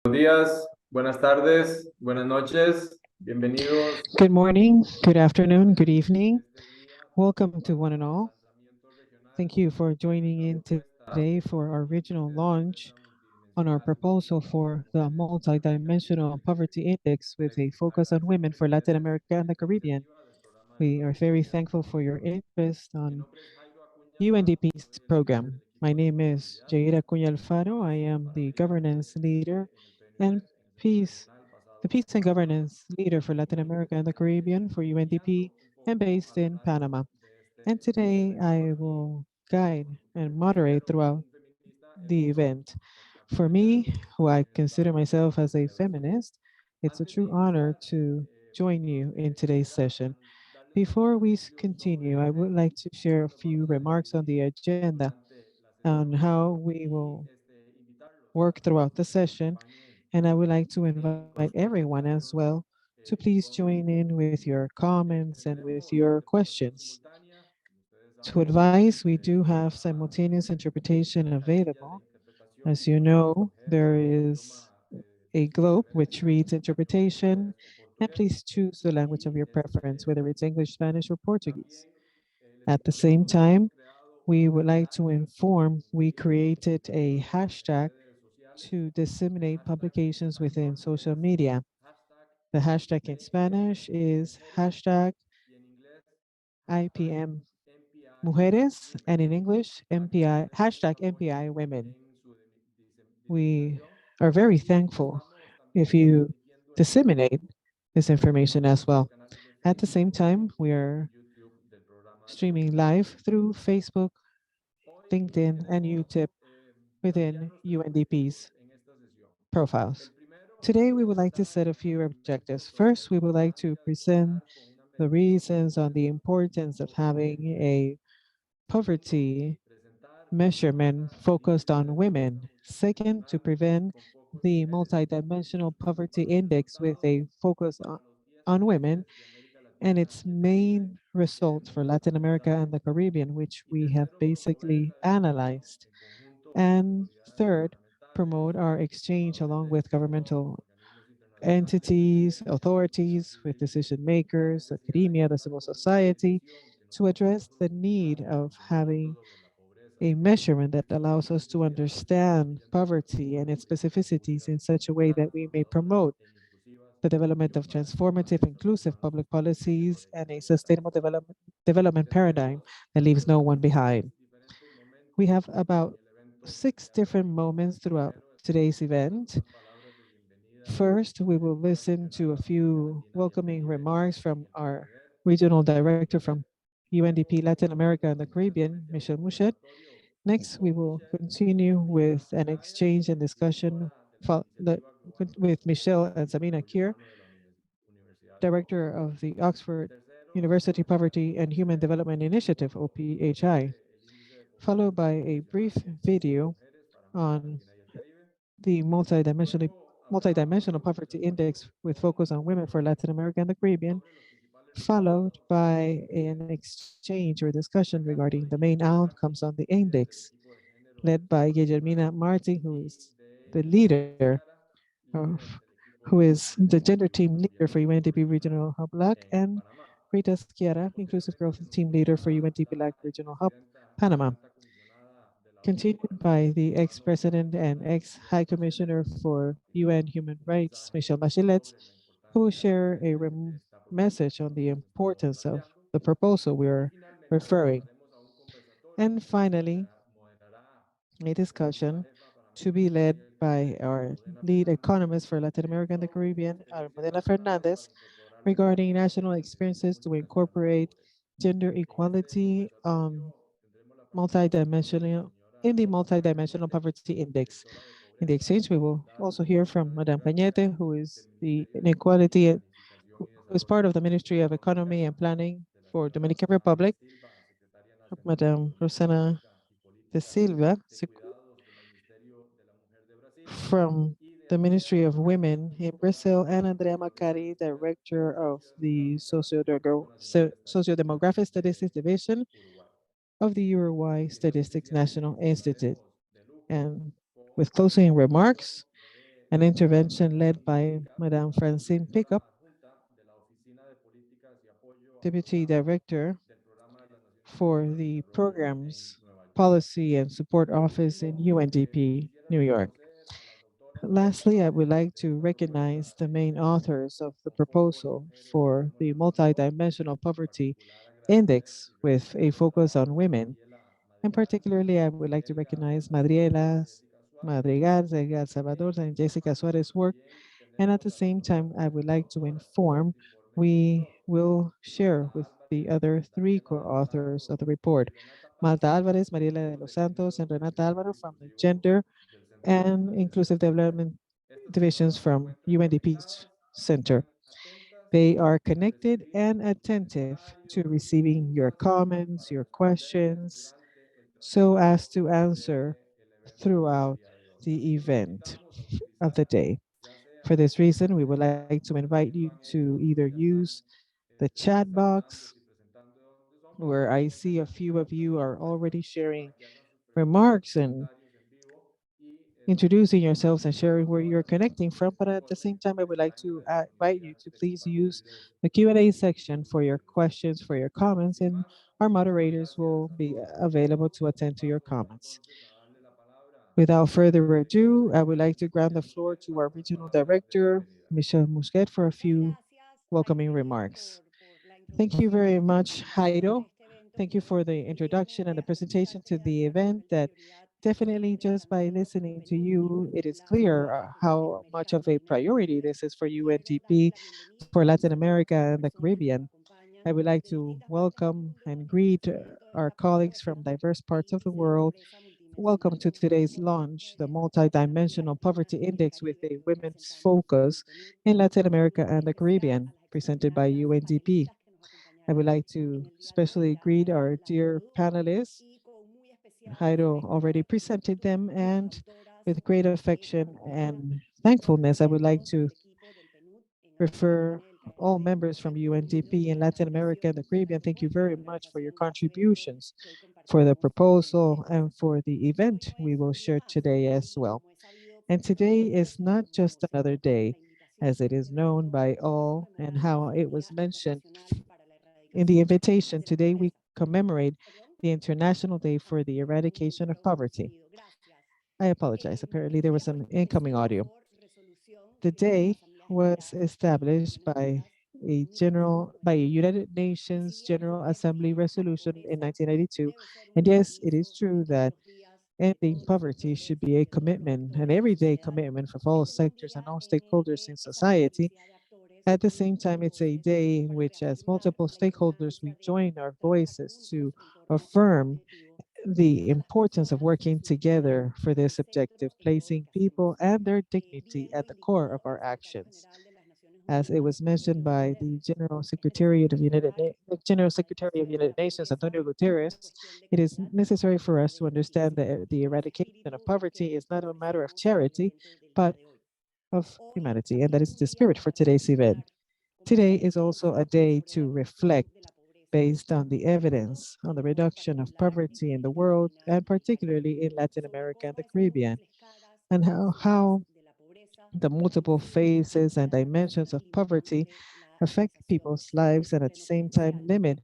Buenos días, buenas tardes, buenas noches. Bienvenidos Good morning, good afternoon, good evening. Welcome to one and all. Thank you for joining in today for our regional launch on our proposal for the Multidimensional Poverty Index with a focus on women for Latin America and the Caribbean. We are very thankful for your interest on UNDP's program. My name is Jaira Cunha Alfaro. I am the governance leader and peace the Peace and Governance Leader for Latin America and the Caribbean for UNDP and based in Panama. And today I will guide and moderate throughout the event. For me, who I consider myself as a feminist, it's a true honor to join you in today's session. Before we continue, I would like to share a few remarks on the agenda on how we will work throughout the session. And I would like to invite everyone as well to please join in with your comments and with your questions. To advise, we do have simultaneous interpretation available. As you know, there is a globe which reads interpretation, and please choose the language of your preference, whether it's English, Spanish, or Portuguese. At the same time, we would like to inform we created a hashtag to disseminate publications within social media. The hashtag in Spanish is hashtag IPM Mujeres, and in English, MPI, hashtag MPI Women. We are very thankful if you disseminate this information as well. At the same time, we are streaming live through Facebook, LinkedIn, and YouTube within UNDP's profiles. Today, we would like to set a few objectives. First, we would like to present the reasons on the importance of having a poverty measurement focused on women. Second, to prevent the multidimensional poverty index with a focus on women and its main results for Latin America and the Caribbean, which we have basically analyzed. And third, promote our exchange along with governmental entities, authorities, with decision makers, academia, the civil society, to address the need of having a measurement that allows us to understand poverty and its specificities in such a way that we may promote the development of transformative, inclusive public policies and a sustainable development paradigm that leaves no one behind. We have about 6 different moments throughout today's event. First, we will listen to a few welcoming remarks from our regional director from UNDP Latin America and the Caribbean, Michelle Mouchet. Next, we will continue with an exchange and discussion with Michelle and Sabina Kier, Director of the Oxford University Poverty and Human Development Initiative, OPHI, followed by a brief video on the multidimensional poverty index with focus on women for Latin America and the Caribbean, followed by an exchange or discussion regarding the main outcomes on the index, led by Guillermina Marti, who is the leader of, who is the gender team leader for UNDP Regional Hub LAC, and Rita Schiara, Inclusive Growth Team Leader for UNDP LAC Regional Hub Panama, continued by the ex-president and ex-high commissioner for UN Human Rights, Michelle Bachelet, who will share a message on the importance of the proposal we are referring. And finally, a discussion to be led by our lead economist for Latin America and the Caribbean, Almudena Fernandez, regarding national experiences to incorporate gender equality multidimensional in the multidimensional poverty index. In the exchange, we will also hear from Madame Cañete, who is the inequality, who is part of the Ministry of Economy and Planning for Dominican Republic, Madame Rosana de Silva, from the Ministry of Women in Brazil, and Andrea Macari, Director of the Sociodemographic Statistics Division of the Uruguay Statistics National Institute. And with closing remarks, an intervention led by Madame Francine Pickup, Deputy Director for the Programs, Policy and Support Office in UNDP, New York. Lastly, I would like to recognize the main authors of the proposal for the Multidimensional Poverty Index with a focus on women. And particularly, I would like to recognize Madriela Madrigal, Zegal Salvador, and Jessica Suarez's work. And at the same time, I would like to inform we will share with the other three co-authors of the report, Malta Alvarez, Mariela de los Santos, and Renata Alvaro from the Gender and Inclusive Development Divisions from UNDP's Center. They are connected and attentive to receiving your comments, your questions, so as to answer throughout the event of the day. For this reason, we would like to invite you to either use the chat box, where I see a few of you are already sharing remarks and introducing yourselves and sharing where you're connecting from. But at the same time, I would like to invite you to please use the Q&A section for your questions, for your comments, and our moderators will be available to attend to your comments. Without further ado, I would like to grant the floor to our Regional Director, Michelle Musquet, for a few welcoming remarks. Thank you very much, Jairo. Thank you for the introduction and the presentation to the event that definitely just by listening to you, it is clear how much of a priority this is for UNDP, for Latin America and the Caribbean. I would like to welcome and greet our colleagues from diverse parts of the world. Welcome to today's launch, the Multidimensional Poverty Index with a women's focus in Latin America and the Caribbean, presented by UNDP. I would like to especially greet our dear panelists. Jairo already presented them, and with great affection and thankfulness, I would like to refer all members from UNDP in Latin America and the Caribbean. Thank you very much for your contributions, for the proposal, and for the event we will share today as well. And today is not just another day, as it is known by all and how it was mentioned in the invitation. Today we commemorate the International Day for the Eradication of Poverty. I apologize. Apparently there was some incoming audio. The day was established by a United Nations General Assembly resolution in 1992. And yes, it is true that ending poverty should be a commitment, an everyday commitment for all sectors and all stakeholders in society. At the same time, it's a day in which, as multiple stakeholders, we join our voices to affirm the importance of working together for this objective, placing people and their dignity at the core of our actions. As it was mentioned by the General Secretary of United Nations, Antonio Guterres, it is necessary for us to understand that the eradication of poverty is not a matter of charity, but of humanity, and that is the spirit for today's event. Today is also a day to reflect based on the evidence on the reduction of poverty in the world, and particularly in Latin America and the Caribbean, and how the multiple phases and dimensions of poverty affect people's lives and at the same time limit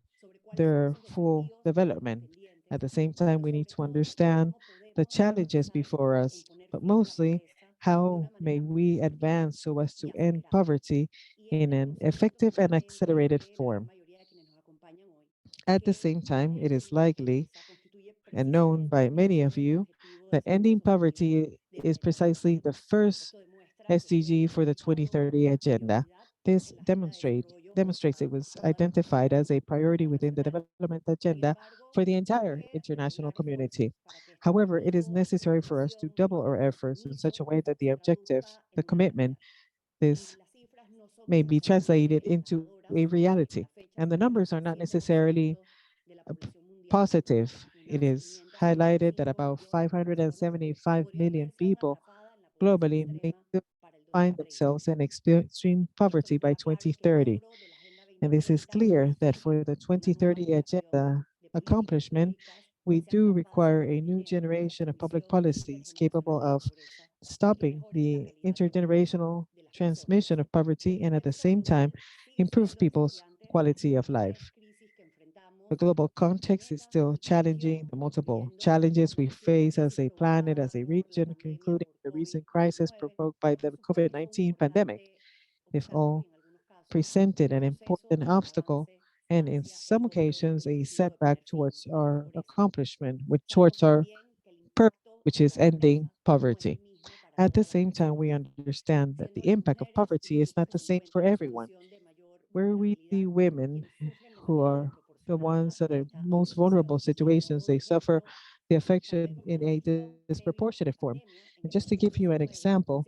their full development. At the same time, we need to understand the challenges before us, but mostly how may we advance so as to end poverty in an effective and accelerated form. At the same time, it is likely and known by many of you that ending poverty is precisely the first SDG for the 2030 agenda. This demonstrates it was identified as a priority within the development agenda for the entire international community. However, it is necessary for us to double our efforts in such a way that the objective, the commitment, this may be translated into a reality. And the numbers are not necessarily positive. It is highlighted that about 575 million people globally may still find themselves in extreme poverty by 2030. And this is clear that for the 2030 agenda accomplishment, we do require a new generation of public policies capable of stopping the intergenerational transmission of poverty and at the same time improve people's quality of life. The global context is still challenging. The multiple challenges we face as a planet, as a region, including the recent crisis provoked by the COVID-19 pandemic, if all presented an important obstacle and in some occasions a setback towards our accomplishment, which towards our purpose, which is ending poverty. At the same time, we understand that the impact of poverty is not the same for everyone. Where we see women who are the ones that are most vulnerable situations, they suffer the affection in a disproportionate form. And just to give you an example,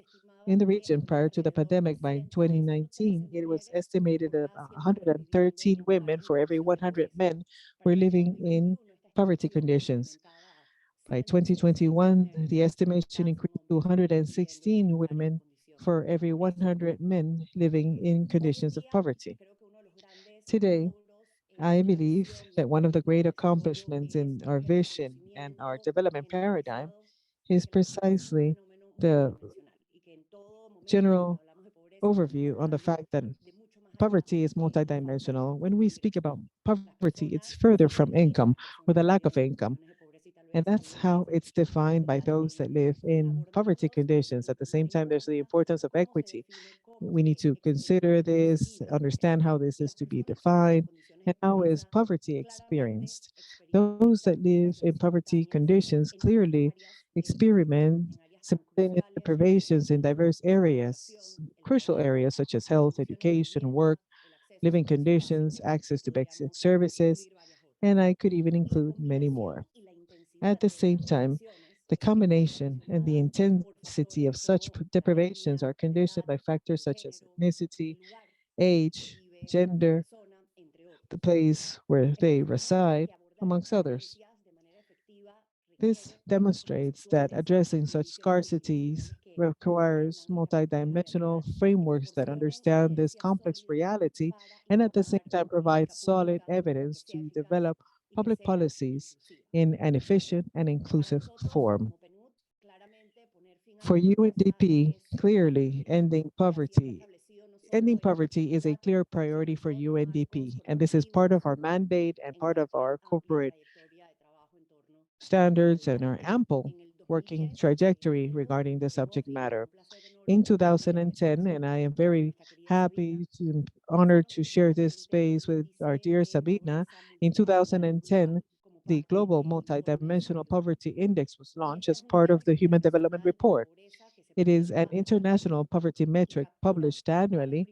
in the region prior to the pandemic by 2019, it was estimated that 113 women for every 100 men were living in poverty conditions. By 2021, the estimation increased to 116 women for every 100 men living in conditions of poverty. Today, I believe that one of the great accomplishments in our vision and our development paradigm is precisely the general overview on the fact that poverty is multidimensional. When we speak about poverty, it's further from income or the lack of income. And that's how it's defined by those that live in poverty conditions. At the same time, there's the importance of equity. We need to consider this, understand how this is to be defined, and how is poverty experienced. Those that live in poverty conditions clearly experiment simultaneous deprivations in diverse areas, crucial areas such as health, education, work, living conditions, access to basic services, and I could even include many more. At the same time, the combination and the intensity of such deprivations are conditioned by factors such as ethnicity, age, gender, the place where they reside, amongst others. This demonstrates that addressing such scarcities requires multidimensional frameworks that understand this complex reality and at the same time provide solid evidence to develop public policies in an efficient and inclusive form. For UNDP, clearly ending poverty is a clear priority for UNDP, and this is part of our mandate and part of our corporate standards and our ample working trajectory regarding the subject matter. In 2010, and I am very happy to honored to share this space with our dear Sabina. In 2010, the Global Multidimensional Poverty Index was launched as part of the Human Development Report. It is an international poverty metric published annually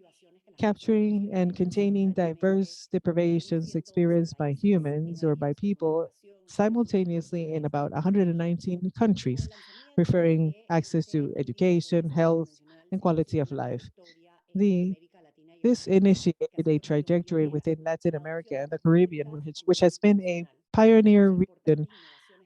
capturing and containing diverse deprivations experienced by humans or by people simultaneously in about 119 countries, referring access to education, health, and quality of life. The, this initiated a trajectory within Latin America and the Caribbean, which has been a pioneer region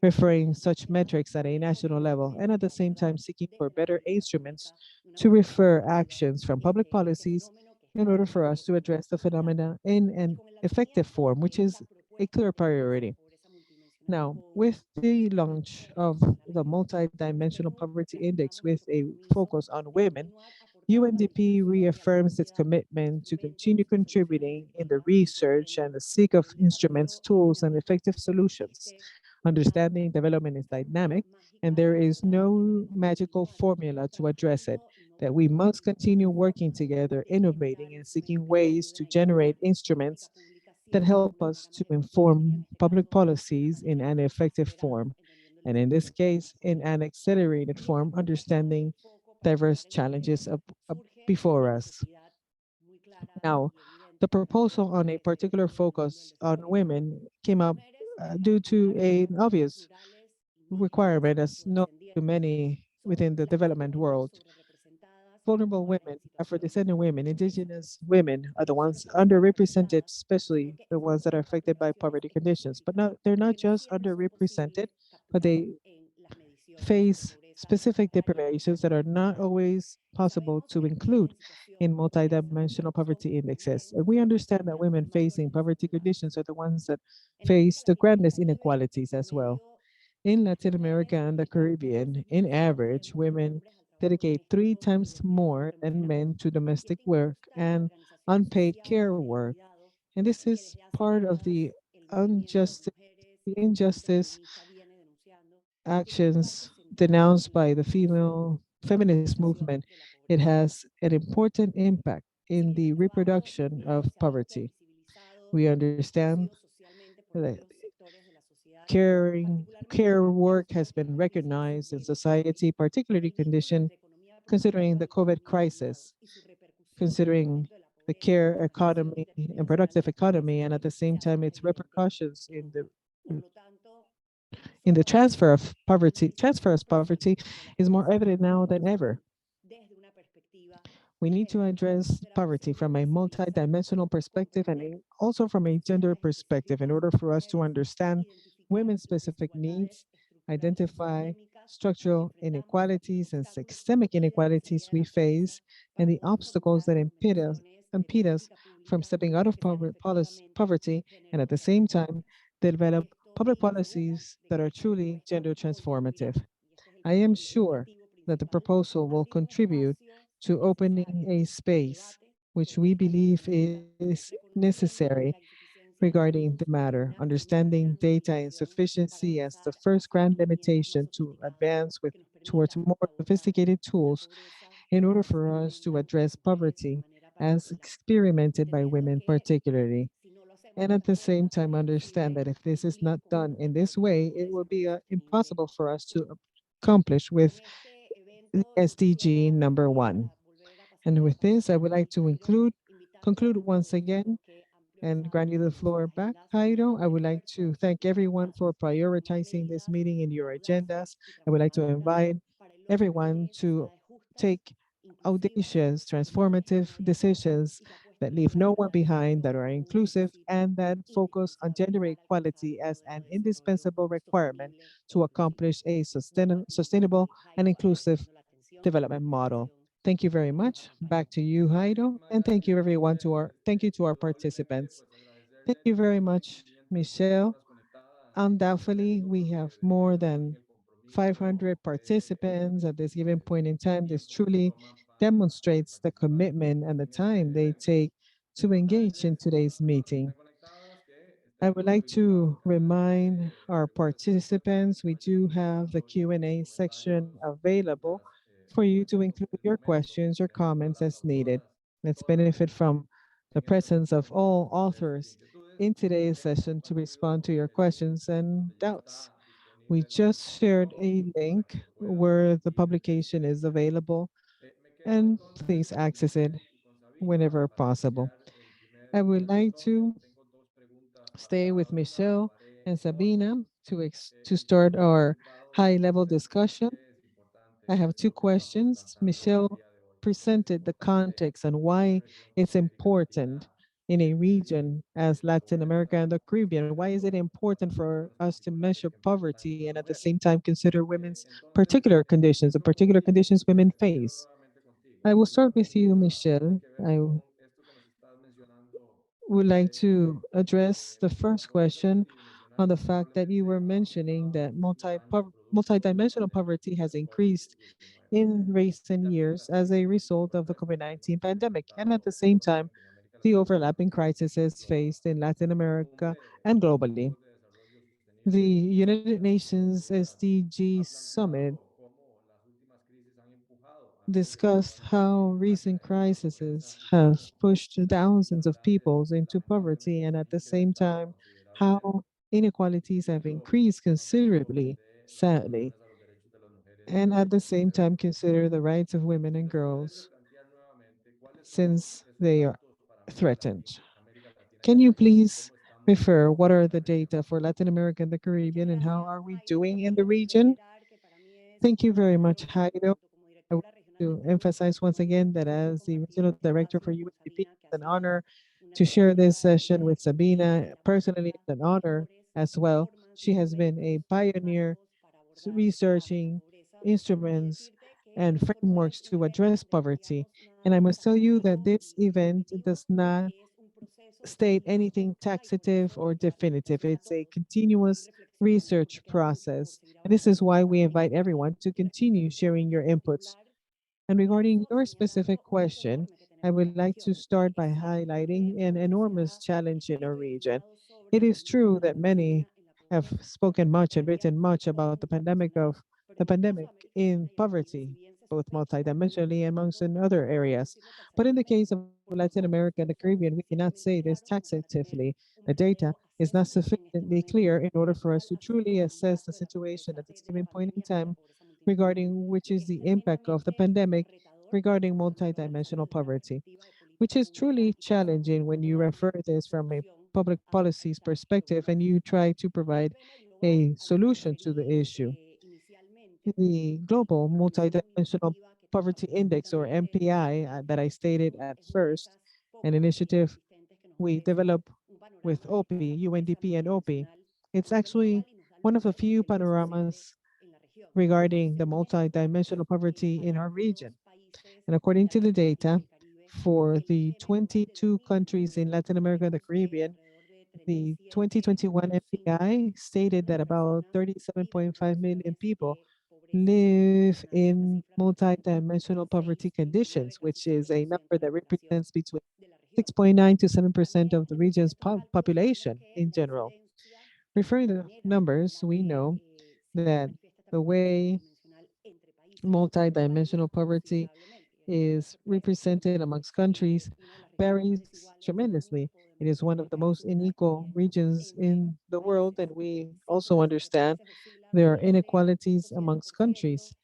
referring such metrics at a national level and at the same time seeking for better instruments to refer actions from public policies in order for us to address the phenomena in an effective form, which is a clear priority. Now, with the launch of the Multidimensional Poverty Index with a focus on women, UNDP reaffirms its commitment to continue contributing in the research and the seek of instruments, tools, and effective solutions. Understanding development is dynamic, and there is no magical formula to address it, that we must continue working together, innovating, and seeking ways to generate instruments that help us to inform public policies in an effective form, and in this case, in an accelerated form, understanding diverse challenges before us. Now, the proposal on a particular focus on women came up due to an obvious requirement as known to many within the development world. Vulnerable women, Afro-descendant women, indigenous women are the ones underrepresented, especially the ones that are affected by poverty conditions. But not, they're not just underrepresented, but they face specific deprivations that are not always possible to include in multidimensional poverty indexes. And we understand that women facing poverty conditions are the ones that face the grandest inequalities as well. In Latin America and the Caribbean, in average, women dedicate 3 times more than men to domestic work and unpaid care work. And this is part of the injustice actions denounced by the feminist movement. It has an important impact in the reproduction of poverty. We understand that care work has been recognized in society, particularly considering the COVID crisis, considering the care economy and productive economy, and at the same time, its repercussions in the transfer of poverty is more evident now than ever. We need to address poverty from a multidimensional perspective and also from a gender perspective in order for us to understand women's specific needs, identify structural inequalities and systemic inequalities we face, and the obstacles that impede us from stepping out of poverty, and at the same time, develop public policies that are truly gender transformative. I am sure that the proposal will contribute to opening a space which we believe is necessary regarding the matter, understanding data insufficiency as the first grand limitation to advance towards more sophisticated tools in order for us to address poverty as experimented by women particularly. And at the same time, understand that if this is not done in this way, it will be impossible for us to accomplish with SDG number 1. And with this, I would like to conclude once again and grant you the floor back, Jairo. I would like to thank everyone for prioritizing this meeting in your agendas. I would like to invite everyone to take audacious, transformative decisions that leave no one behind, that are inclusive, and that focus on gender equality as an indispensable requirement to accomplish a sustainable and inclusive development model. Thank you very much. Back to you, Jairo, and thank you to our participants. Thank you very much, Michelle. Undoubtedly, we have more than 500 participants at this given point in time. This truly demonstrates the commitment and the time they take to engage in today's meeting. I would like to remind our participants, we do have the Q&A section available for you to include your questions or comments as needed. Let's benefit from the presence of all authors in today's session to respond to your questions and doubts. We just shared a link where the publication is available, and please access it whenever possible. I would like to stay with Michelle and Sabina to start our high-level discussion. I have two questions. Michelle presented the context on why it's important in a region as Latin America and the Caribbean. Why is it important for us to measure poverty and at the same time consider women's particular conditions, the particular conditions women face? I will start with you, Michelle. I would like to address the first question on the fact that you were mentioning that multidimensional poverty has increased in recent years as a result of the COVID-19 pandemic, and at the same time, the overlapping crises faced in Latin America and globally. The United Nations SDG Summit discussed how recent crises have pushed thousands of peoples into poverty, and at the same time, how inequalities have increased considerably, sadly, and at the same time, consider the rights of women and girls since they are threatened. Can you please refer what are the data for Latin America and the Caribbean, and how are we doing in the region? Thank you very much, Jairo. I want to emphasize once again that as the regional director for UNDP, it's an honor to share this session with Sabina. Personally, it's an honor as well. She has been a pioneer researching instruments and frameworks to address poverty. And I must tell you that this event does not state anything taxative or definitive. It's a continuous research process. And this is why we invite everyone to continue sharing your inputs. And regarding your specific question, I would like to start by highlighting an enormous challenge in our region. It is true that many have spoken much and written much about the pandemic in poverty, both multidimensionally and amongst in other areas. But in the case of Latin America and the Caribbean, we cannot say this taxatively. The data is not sufficiently clear in order for us to truly assess the situation at this given point in time regarding which is the impact of the pandemic regarding multidimensional poverty, which is truly challenging when you refer this from a public policies perspective and you try to provide a solution to the issue. The Global Multidimensional Poverty Index, or MPI, that I stated at first, an initiative we developed with OPI, UNDP, and OPI. It's actually one of the few panoramas regarding the multidimensional poverty in our region. And according to the data, for the 22 countries in Latin America and the Caribbean, the 2021 MPI stated that about 37.5 million people live in multidimensional poverty conditions, which is a number that represents between 6.9 to 7% of the region's population in general. Referring to numbers, we know that the way multidimensional poverty is represented amongst countries varies tremendously. It is one of the most unequal regions in the world, and we also understand there are inequalities amongst countries.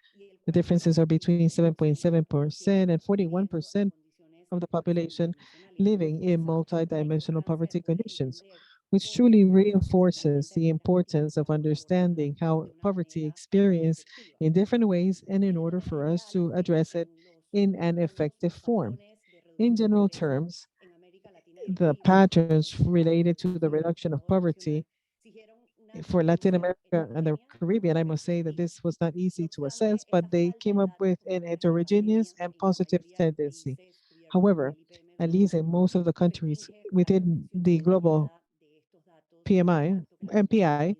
The differences are between 7.7% and 41% of the population living in multidimensional poverty conditions, which truly reinforces the importance of understanding how poverty experienced in different ways and in order for us to address it in an effective form. In general terms, the patterns related to the reduction of poverty for Latin America and the Caribbean, I must say that this was not easy to assess, but they came up with an heterogeneous and positive tendency. However, at least in most of the countries within the global PMI, MPI,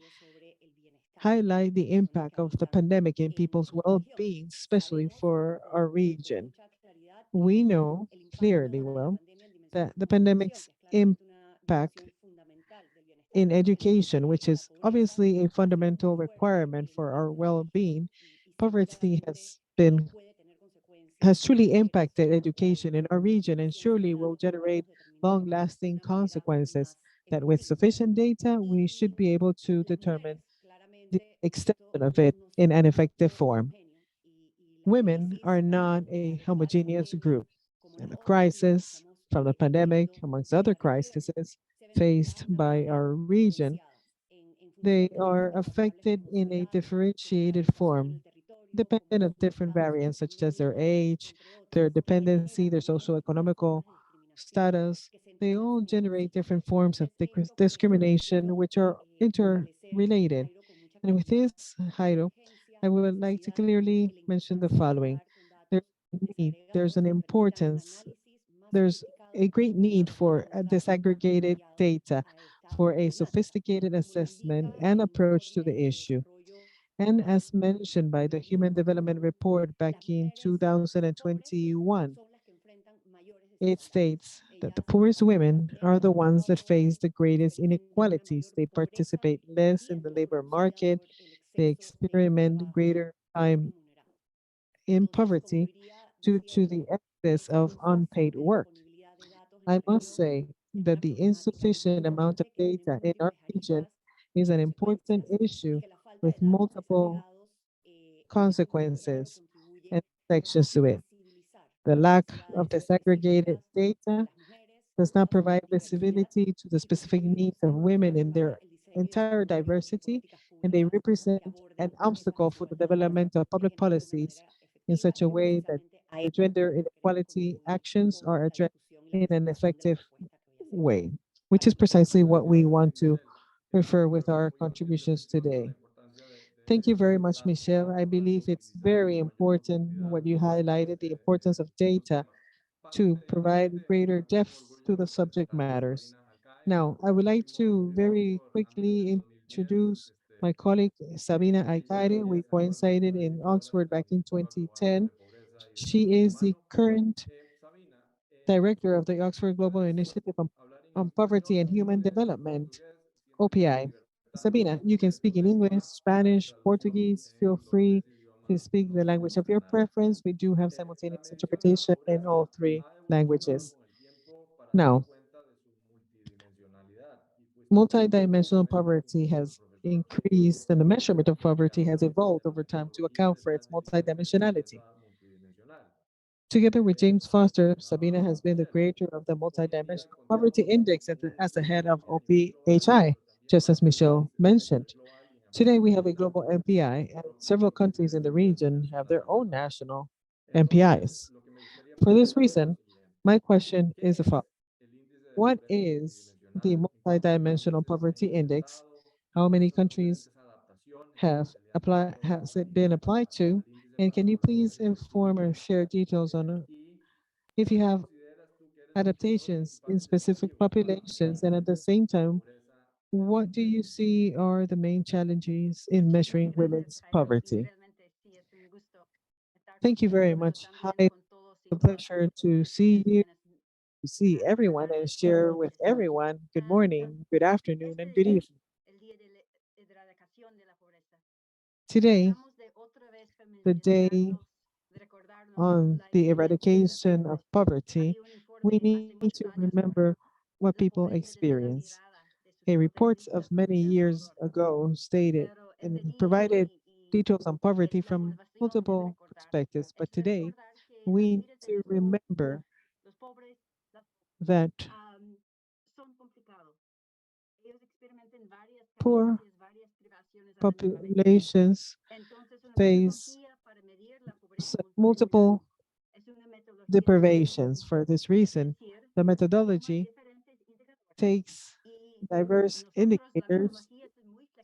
highlight the impact of the pandemic in people's well-being, especially for our region. We know clearly well that the pandemic's impact in education, which is obviously a fundamental requirement for our well-being, poverty has truly impacted education in our region and surely will generate long-lasting consequences that with sufficient data, we should be able to determine the extension of it in an effective form. Women are not a homogeneous group, and the crisis from the pandemic, amongst other crises faced by our region, they are affected in a differentiated form, dependent of different variants such as their age, their dependency, their socio-economical status. They all generate different forms of discrimination which are interrelated. And with this, Jairo, I would like to clearly mention the following. There's there's an importance, there's a great need for a disaggregated data for a sophisticated assessment and approach to the issue. And as mentioned by the Human Development Report back in 2021, it states that the poorest women are the ones that face the greatest inequalities. They participate less in the labor market, they experiment greater time in poverty due to the excess of unpaid work. I must say that the insufficient amount of data in our region is an important issue with multiple consequences and sections to it. The lack of disaggregated data does not provide visibility to the specific needs of women in their entire diversity, and they represent an obstacle for the development of public policies in such a way that the gender inequality actions are addressed in an effective way, which is precisely what we want to refer with our contributions today. Thank you very much, Michelle. I believe it's very important what you highlighted, the importance of data to provide greater depth to the subject matters. Now, I would like to very quickly introduce my colleague, Sabina Aikari. We coincided in Oxford back in 2010. She is the current director of the Oxford Global Initiative on Poverty and Human Development, OPI. Sabina, you can speak in English, Spanish, Portuguese. Feel free to speak the language of your preference. We do have simultaneous interpretation in all three languages. Now, multidimensional poverty has increased and the measurement of poverty has evolved over time to account for its multidimensionality. Together with James Foster, Sabina has been the creator of the Multidimensional Poverty Index as the head of OPHI, just as Michelle mentioned. Today, we have a global MPI, and several countries in the region have their own national MPIs. For this reason, my question is what is the Multidimensional Poverty Index? How many countries has it been applied to? And can you please inform or share details on if you have adaptations in specific populations, and at the same time, what do you see are the main challenges in measuring women's poverty? Thank you very much. Hi, it's a pleasure to see you, to see everyone and share with everyone. Good morning, good afternoon, and good evening. Today, the day on the eradication of poverty, we need to remember what people experience. A report of many years ago stated and provided details on poverty from multiple perspectives, but today we need to remember that poor populations face multiple deprivations. For this reason, the methodology takes diverse indicators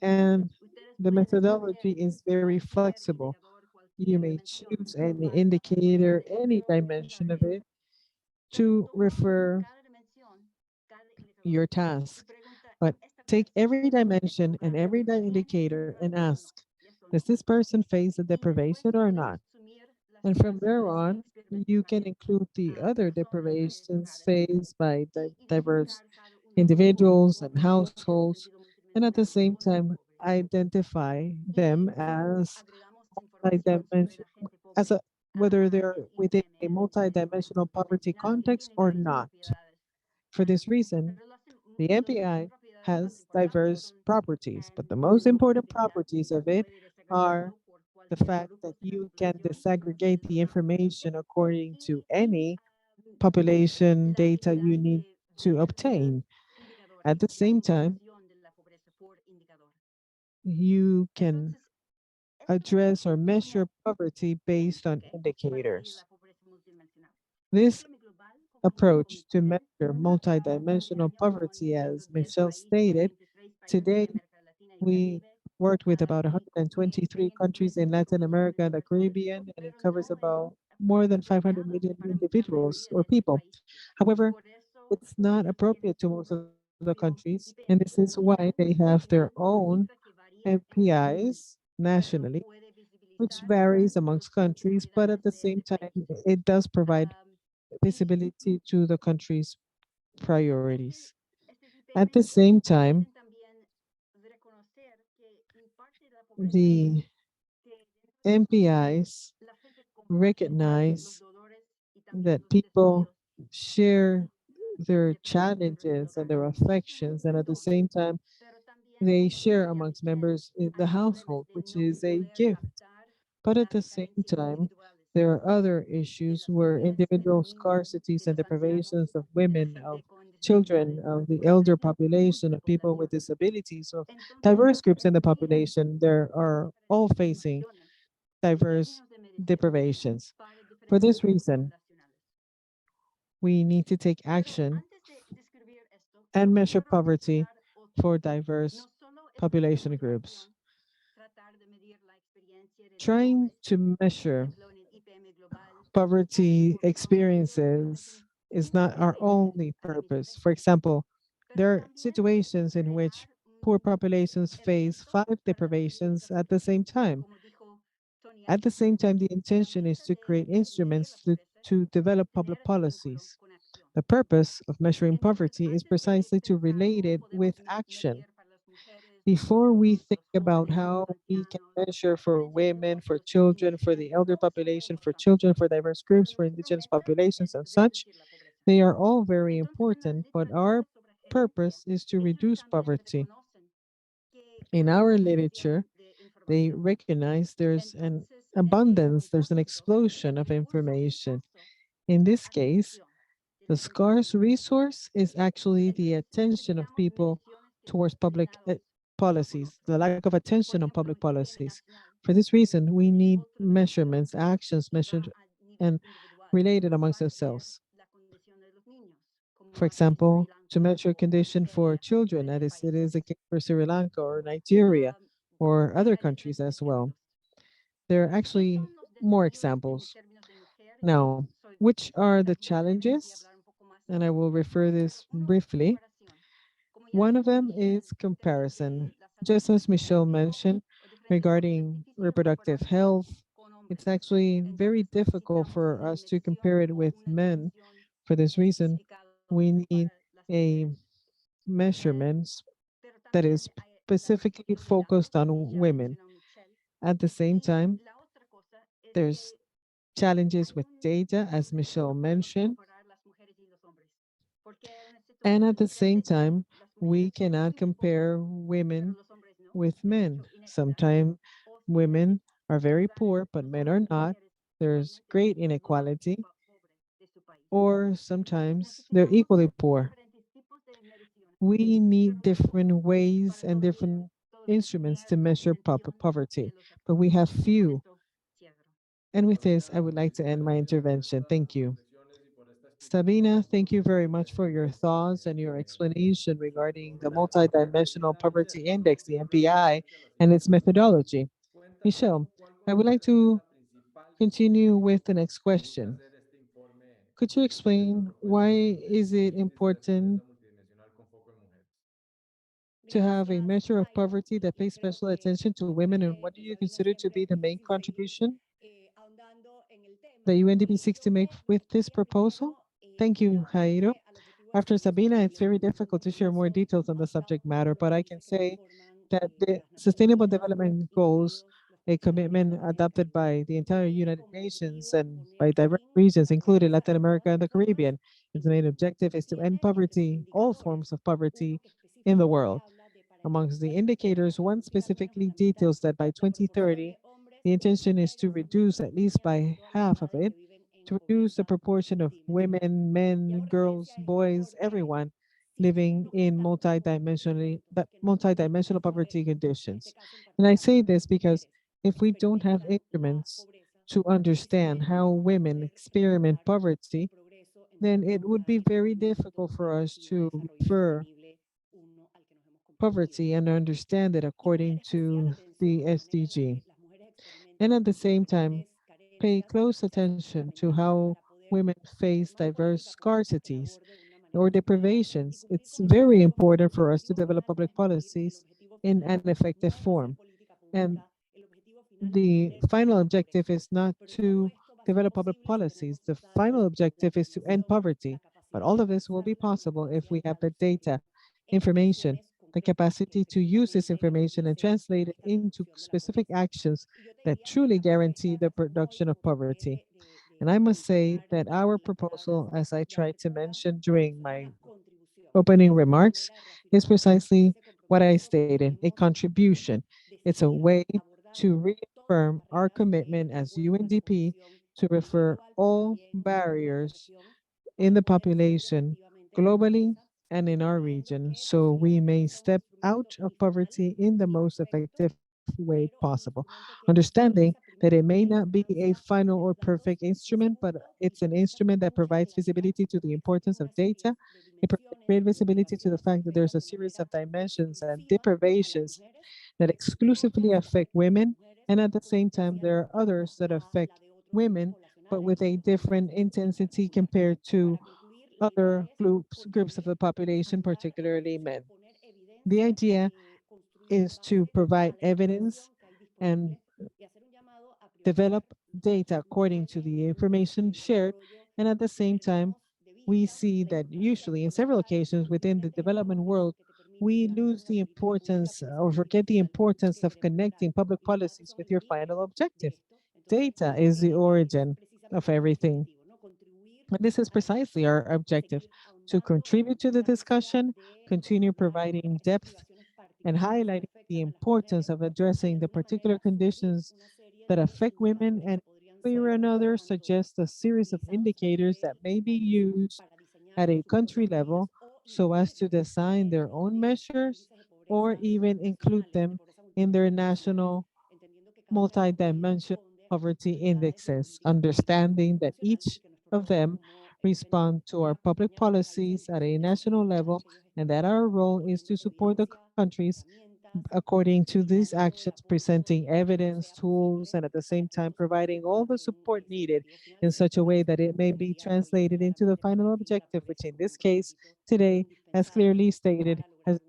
and the methodology is very flexible. You may choose any indicator, any dimension of it to refer your task. But take every dimension and every indicator and ask, does this person face a deprivation or not? And from there on, you can include the other deprivations faced by diverse individuals and households, and at the same time, identify them as multidimensional, as a whether they're within a multidimensional poverty context or not. For this reason, the MPI has diverse properties, but the most important properties of it are the fact that you can disaggregate the information according to any population data you need to obtain. At the same time, you can address or measure poverty based on indicators. This approach to measure multidimensional poverty, as Michelle stated, today we worked with about 123 countries in Latin America and the Caribbean, and it covers about more than 500 million individuals or people. However, it's not appropriate to most of the countries, and this is why they have their own MPIs nationally, which varies amongst countries, but at the same time, it does provide visibility to the country's priorities. At the same time, the MPIs recognize that people share their challenges and their affections, and at the same time, they share amongst members in the household, which is a gift. But at the same time, there are other issues where individual scarcities and deprivations of women, of children, of the elder population, of people with disabilities, of diverse groups in the population, there are all facing diverse deprivations. For this reason, we need to take action and measure poverty for diverse population groups. Trying to measure poverty experiences is not our only purpose. For example, there are situations in which poor populations face 5 deprivations at the same time. At the same time, the intention is to create instruments to develop public policies. The purpose of measuring poverty is precisely to relate it with action. Before we think about how we can measure for women, for children, for the elder population, for children, for diverse groups, for indigenous populations, and such, they are all very important, but our purpose is to reduce poverty. In our literature, they recognize there's an abundance, there's an explosion of information. In this case, the scarce resource is actually the attention of people towards public policies, the lack of attention on public policies. For this reason, we need measurements, actions measured and related amongst themselves. For example, to measure condition for children, as it is the case for Sri Lanka or Nigeria or other countries as well. There are actually more examples. Now, which are the challenges? And I will refer this briefly. One of them is comparison. Just as Michelle mentioned regarding reproductive health, it's actually very difficult for us to compare it with men. For this reason, we need a measurements that is specifically focused on women. At the same time, there's challenges with data, as Michelle mentioned. And at the same time, we cannot compare women with men. Sometimes women are very poor, but men are not. There's great inequality, or sometimes they're equally poor. We need different ways and different instruments to measure poverty, but we have few. And with this, I would like to end my intervention. Thank you. Sabina, thank you very much for your thoughts and your explanation regarding the Multidimensional Poverty Index, the MPI, and its methodology. Michelle, I would like to continue with the next question. Could you explain why is it important to have a measure of poverty that pays special attention to women, and what do you consider to be the main contribution that UNDP seeks to make with this proposal? Thank you, Jairo. After Sabina, it's very difficult to share more details on the subject matter, but I can say that the Sustainable Development Goals, a commitment adopted by the entire United Nations and by diverse regions, including Latin America and the Caribbean, its main objective is to end poverty, all forms of poverty in the world. Amongst the indicators, one specifically details that by 2030, the intention is to reduce at least by half of it, to reduce the proportion of women, men, girls, boys, everyone living in multidimensional poverty conditions. And I say this because if we don't have instruments to understand how women experiment poverty, then it would be very difficult for us to refer poverty and understand it according to the SDG. And at the same time, pay close attention to how women face diverse scarcities or deprivations. It's very important for us to develop public policies in an effective form. And the final objective is not to develop public policies. The final objective is to end poverty. But all of this will be possible if we have the data, information, the capacity to use this information and translate it into specific actions that truly guarantee the production of poverty. And I must say that our proposal, as I tried to mention during my opening remarks, is precisely what I stated, a contribution. It's a way to reaffirm our commitment as UNDP to refer all barriers in the population globally and in our region so we may step out of poverty in the most effective way possible, understanding that it may not be a final or perfect instrument, but it's an instrument that provides visibility to the importance of data. It provides great visibility to the fact that there's a series of dimensions and deprivations that exclusively affect women, and at the same time, there are others that affect women, but with a different intensity compared to other groups of the population, particularly men. The idea is to provide evidence and develop data according to the information shared, and at the same time, we see that usually in several occasions within the development world, we lose the importance or forget the importance of connecting public policies with your final objective. Data is the origin of everything. And this is precisely our objective, to contribute to the discussion, continue providing depth, and highlighting the importance of addressing the particular conditions that affect women, and way or another suggest a series of indicators that may be used at a country level so as to design their own measures or even include them in their national multidimensional poverty indexes, understanding that each of them respond to our public policies at a national level, and that our role is to support the countries according to these actions, presenting evidence, tools, and at the same time providing all the support needed in such a way that it may be translated into the final objective, which in this case, today, as clearly stated,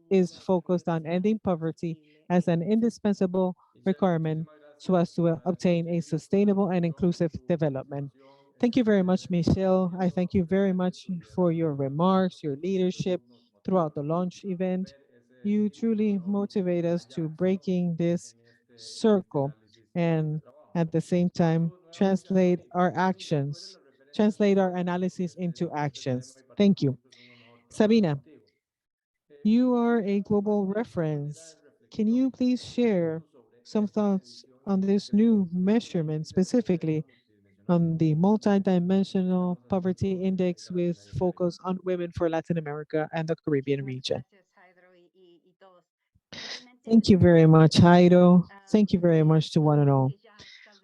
is focused on ending poverty as an indispensable requirement so as to obtain a sustainable and inclusive development. Thank you very much, Michelle. I thank you very much for your remarks, your leadership throughout the launch event. You truly motivate us to breaking this circle and at the same time translate our analysis into actions. Thank you. Sabina, you are a global reference. Can you please share some thoughts on this new measurement, specifically on the multidimensional poverty index with focus on women for Latin America and the Caribbean region? Thank you very much, Jairo. Thank you very much to one and all.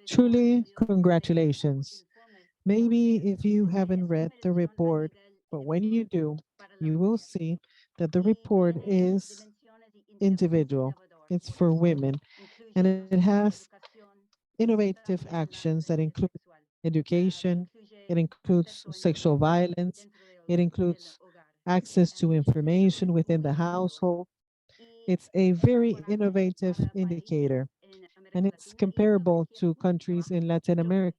Truly, congratulations. Maybe if you haven't read the report, but when you do, you will see that the report is individual. It's for women, and it has innovative actions that include education, it includes sexual violence, it includes access to information within the household. It's a very innovative indicator, and it's comparable to countries in Latin America.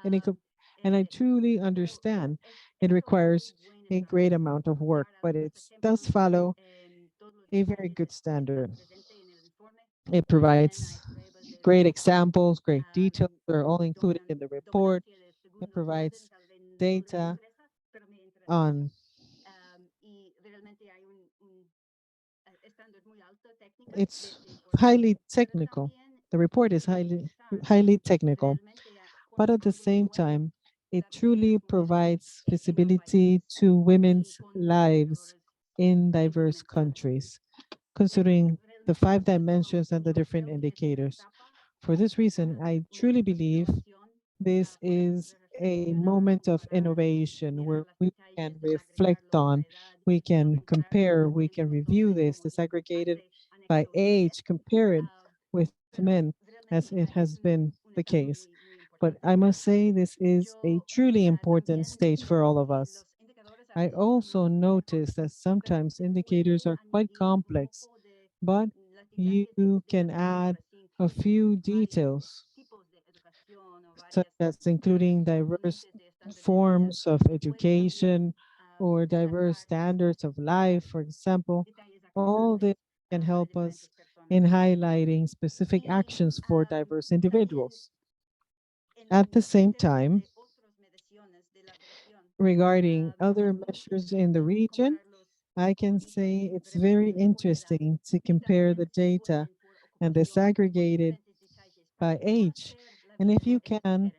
And, and I truly understand it requires a great amount of work, but it does follow a very good standard. It provides great examples, great details. They're all included in the report. It provides data on it's highly technical. The report is highly technical, but at the same time, it truly provides visibility to women's lives in diverse countries, considering the 5 dimensions and the different indicators. For this reason, I truly believe this is a moment of innovation where we can reflect on, we can compare, we can review this, disaggregated by age, compare it with men, as it has been the case. But I must say this is a truly important stage for all of us. I also notice that sometimes indicators are quite complex, but you can add a few details, such as including diverse forms of education or diverse standards of life, for example. All this can help us in highlighting specific actions for diverse individuals. At the same time, regarding other measures in the region, I can say it's very interesting to compare the data and disaggregate it by age. And if you can,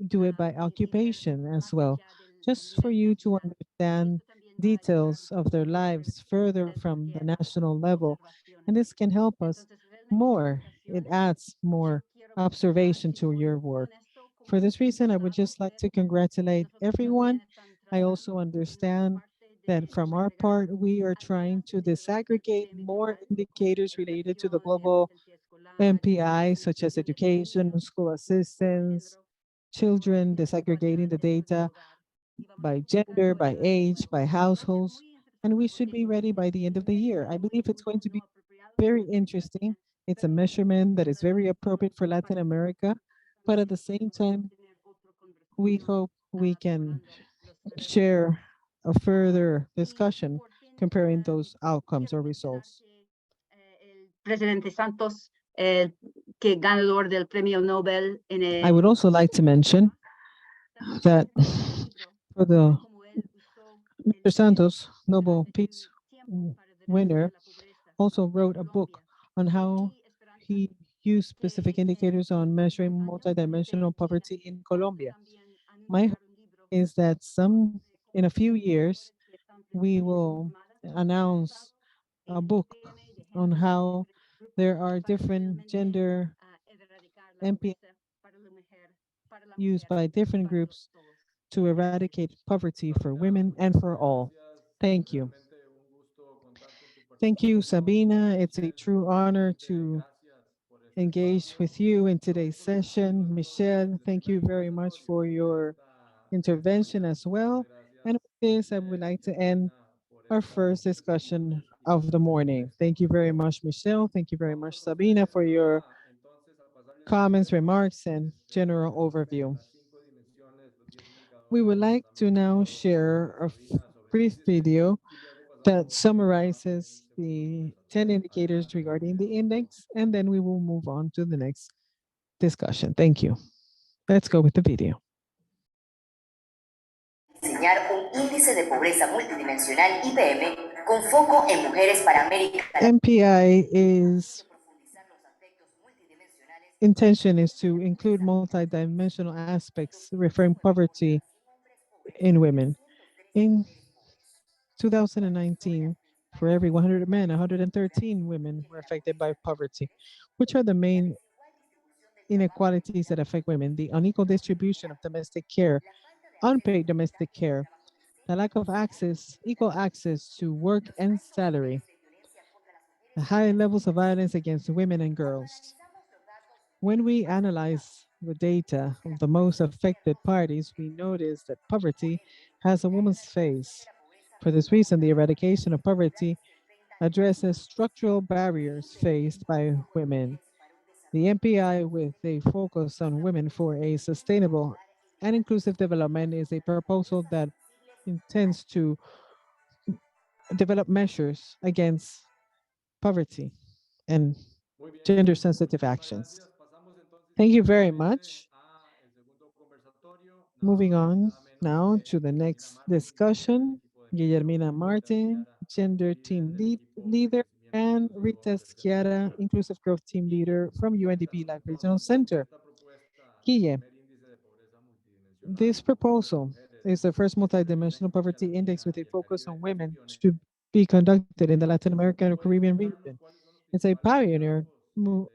do it by occupation as well, just for you to understand details of their lives further from the national level. And this can help us more. It adds more observation to your work. For this reason, I would just like to congratulate everyone. I also understand that from our part, we are trying to disaggregate more indicators related to the global MPI, such as education, school assistance, children, disaggregating the data by gender, by age, by households, and we should be ready by the end of the year. I believe it's going to be very interesting. It's a measurement that is very appropriate for Latin America, But at the same time, we hope we can share a further discussion comparing those outcomes or results. Presidente Santos, que ganador del premio Nobel en el. I would also like to mention that for the Mr. Santos, Nobel Peace winner, also wrote a book on how he used specific indicators on measuring multidimensional poverty in Colombia. My hope is that in a few years, we will announce a book on how there are different gender MP used by different groups to eradicate poverty for women and for all. Thank you. Thank you, Sabina. It's a true honor to engage with you in today's session. Michelle, thank you very much for your intervention as well. And with this, I would like to end our first discussion of the morning. Thank you very much, Michelle. Thank you very much, Sabina, for your comments, remarks, and general overview. We would like to now share a brief video that summarizes the 10 indicators regarding the index, and then we will move on to the next discussion. Thank you. Let's go with the video. Diseñar un índice de pobreza multidimensional IPM con foco en mujeres para América. MPI is intention is to include multidimensional aspects referring poverty in women. In 2019, for every 100 men, 113 women were affected by poverty. Which are the main inequalities that affect women? The unequal distribution of domestic care, unpaid domestic care, the lack of access, equal access to work and salary, the high levels of violence against women and girls. When we analyze the data of the most affected parties, we notice that poverty has a woman's face. For this reason, the eradication of poverty addresses structural barriers faced by women. The MPI, with a focus on women for a sustainable and inclusive development, is a proposal that intends to develop measures against poverty and gender sensitive actions. Thank you very much. Moving on now to the next discussion, Guillermina Martin, Gender Team Leader, and Rita Schiara, Inclusive Growth Team Leader from UNDP LAC Regional Center. Guille, this proposal is the first multidimensional poverty index with a focus on women to be conducted in the Latin American and Caribbean region. It's a pioneer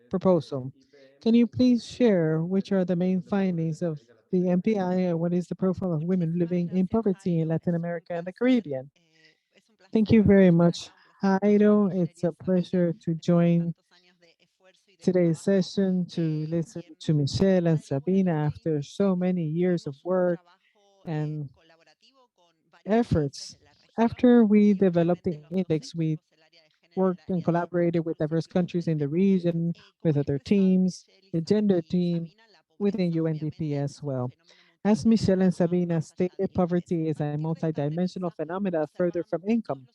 proposal. Can you please share which are the main findings of the MPI and what is the profile of women living in poverty in Latin America and the Caribbean? Thank you very much, Jairo. It's a pleasure to join today's session to listen to Michelle and Sabina after so many years of work and efforts. After we developed the index, we worked and collaborated with diverse countries in the region, with other teams, the gender team, within UNDP as well. As Michelle and Sabina stated, poverty is a multidimensional phenomena further from income.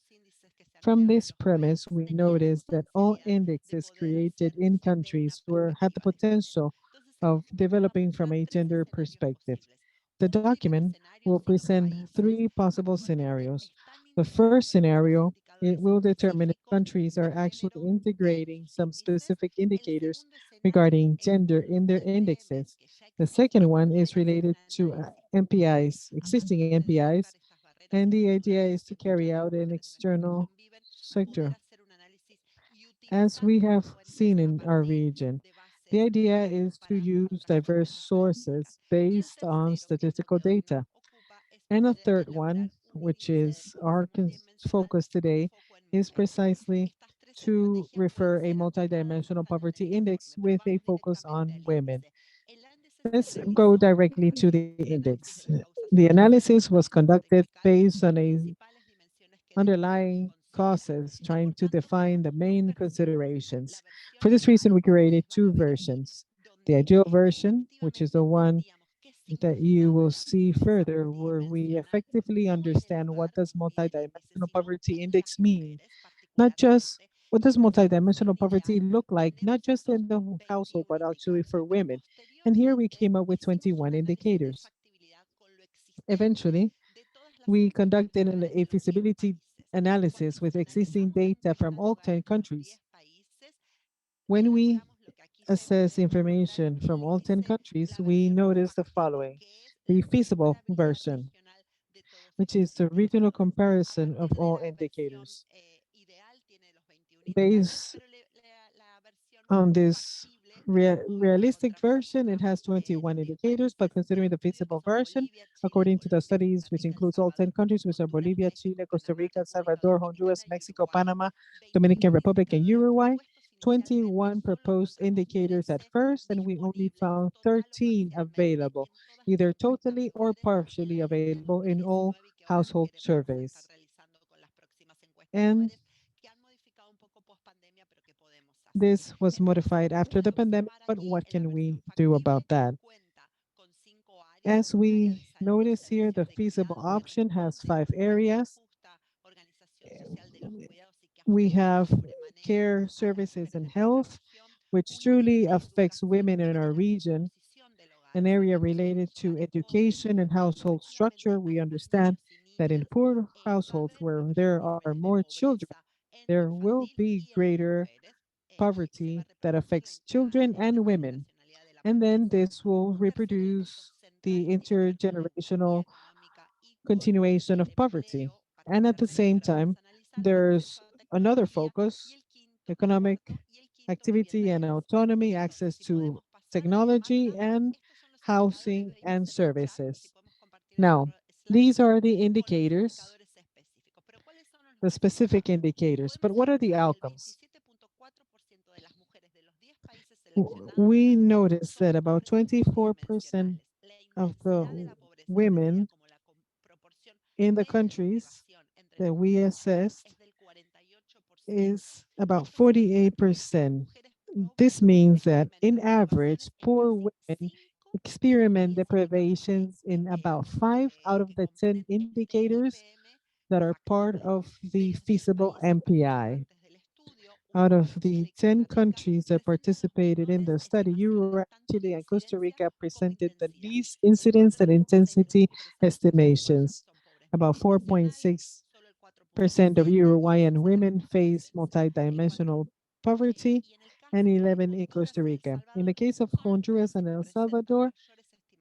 From this premise, we notice that all indexes created in countries have the potential of developing from a gender perspective. The document will present three possible scenarios. The first scenario, it will determine if countries are actually integrating some specific indicators regarding gender in their indexes. The second one is related to MPIs, existing MPIs, and the idea is to carry out an external sector. As we have seen in our region, the idea is to use diverse sources based on statistical data. And a third one, which is our focus today, is precisely to refer a multidimensional poverty index with a focus on women. Let's go directly to the index. The analysis was conducted based on a underlying causes, trying to define the main considerations. For this reason, we created two versions. The ideal version, which is the one that you will see further, where we effectively understand what does multidimensional poverty index mean, not just what does multidimensional poverty look like, not just in the household, but actually for women. And here we came up with 21 indicators. Eventually, we conducted a feasibility analysis with existing data from all 10 countries. When we assess information from all 10 countries, we notice the following. The feasible version, which is the regional comparison of all indicators. Based on this realistic version, it has 21 indicators, but considering the feasible version, according to the studies, which includes all 10 countries, which are Bolivia, Chile, Costa Rica, Salvador, Honduras, Mexico, Panama, Dominican Republic, and Uruguay, 21 proposed indicators at first, and we only found 13 available, either totally or partially available in all household surveys. And this was modified after the pandemic, but what can we do about that? As we notice here, the feasible option has 5 areas. We have care services and health, which truly affects women in our region. An area related to education and household structure. We understand that in poor households where there are more children, there will be greater poverty that affects children and women. And then this will reproduce the intergenerational continuation of poverty. And at the same time, there's another focus, economic activity and autonomy, access to technology and housing and services. Now, these are the indicators, the specific indicators, but what are the outcomes? We noticed that about 24% of the women in the countries that we assessed is about 48%. This means that in average, poor women experiment deprivations in about 5 out of the 10 indicators that are part of the feasible MPI. Out of the 10 countries that participated in the study, Uruguay, Chile, and Costa Rica presented the least incidence and intensity estimations. About 4.6% of Uruguayan women face multidimensional poverty, and 11 in Costa Rica. In the case of Honduras and El Salvador,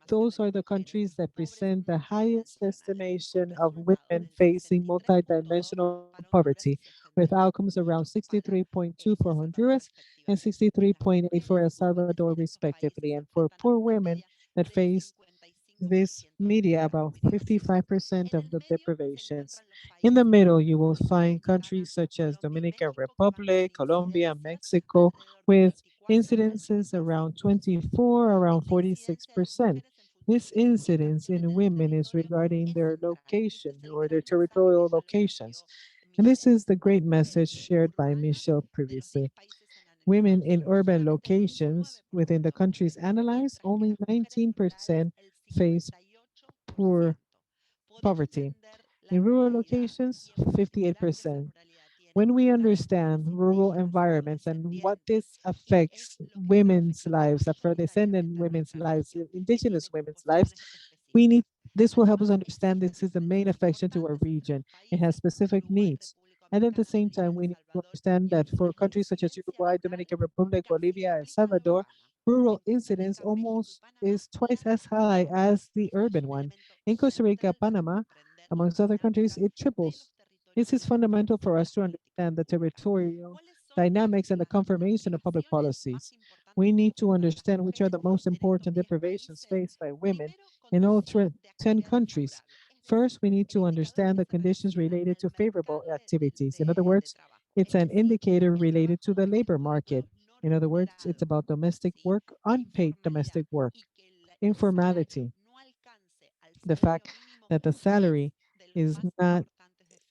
those are the countries that present the highest estimation of women facing multidimensional poverty, with outcomes around 63.2 for Honduras and 63.8 for El Salvador, respectively. And for poor women that face this media, about 55% of the deprivations. In the middle, you will find countries such as Dominican Republic, Colombia, Mexico, with incidences around 24, around 46%. This incidence in women is regarding their location or their territorial locations. And this is the great message shared by Michelle previously. Women in urban locations within the countries analyzed, only 19% face poor poverty. In rural locations, 58%. When we understand rural environments and what this affects women's lives, Afro-descendant women's lives, indigenous women's lives, we need, this will help us understand this is the main affection to our region. It has specific needs. And at the same time, we need to understand that for countries such as Uruguay, Dominican Republic, Bolivia, and Salvador, rural incidence almost is twice as high as the urban one. In Costa Rica, Panama, amongst other countries, it triples. This is fundamental for us to understand the territorial dynamics and the confirmation of public policies. We need to understand which are the most important deprivations faced by women in all 10 countries. First, we need to understand the conditions related to favorable activities. In other words, it's an indicator related to the labor market. In other words, it's about domestic work, unpaid domestic work, informality, the fact that the salary is not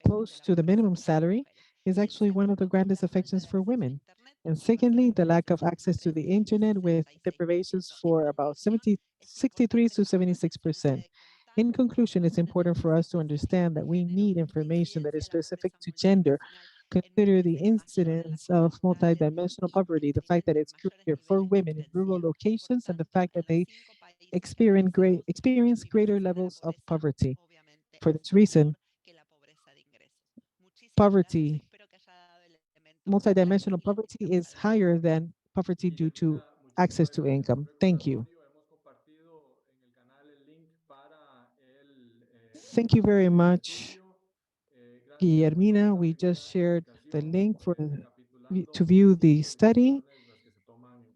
close to the minimum salary is actually one of the grandest affections for women. And secondly, the lack of access to the internet with deprivations for about 63 to 76%. In conclusion, it's important for us to understand that we need information that is specific to gender. Consider the incidence of multidimensional poverty, the fact that it's greater for women in rural locations, and the fact that they experience greater levels of poverty. For this reason, poverty, multidimensional poverty is higher than poverty due to access to income. Thank you. Thank you very much, Guillermina. We just shared the link to view the study.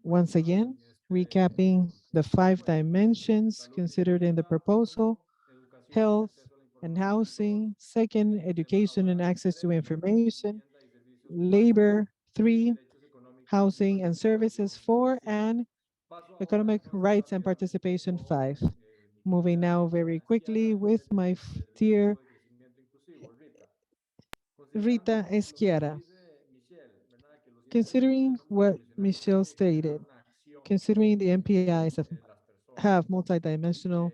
Once again, recapping the 5 dimensions considered in the proposal: health and housing; second, education and access to information; labor; 3, housing and services; 4, and economic rights and participation; 5. Moving now very quickly with my dear Rita Esquiara. Considering what Michelle stated, considering the MPIs have multidimensional,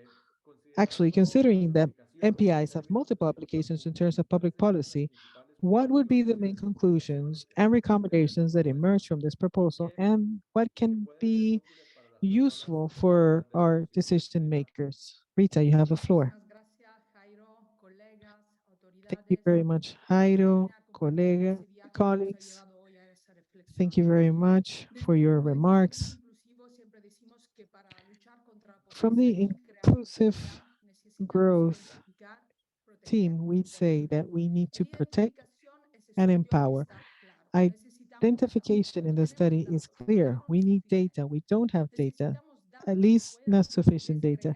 actually considering that MPIs have multiple applications in terms of public policy, what would be the main conclusions and recommendations that emerge from this proposal, and what can be useful for our decision makers? Rita, you have the floor. Thank you very much, Jairo, colleagues. Thank you very much for your remarks. From the inclusive growth team, we say that we need to protect and empower. Identification in the study is clear. We need data. We don't have data, at least not sufficient data.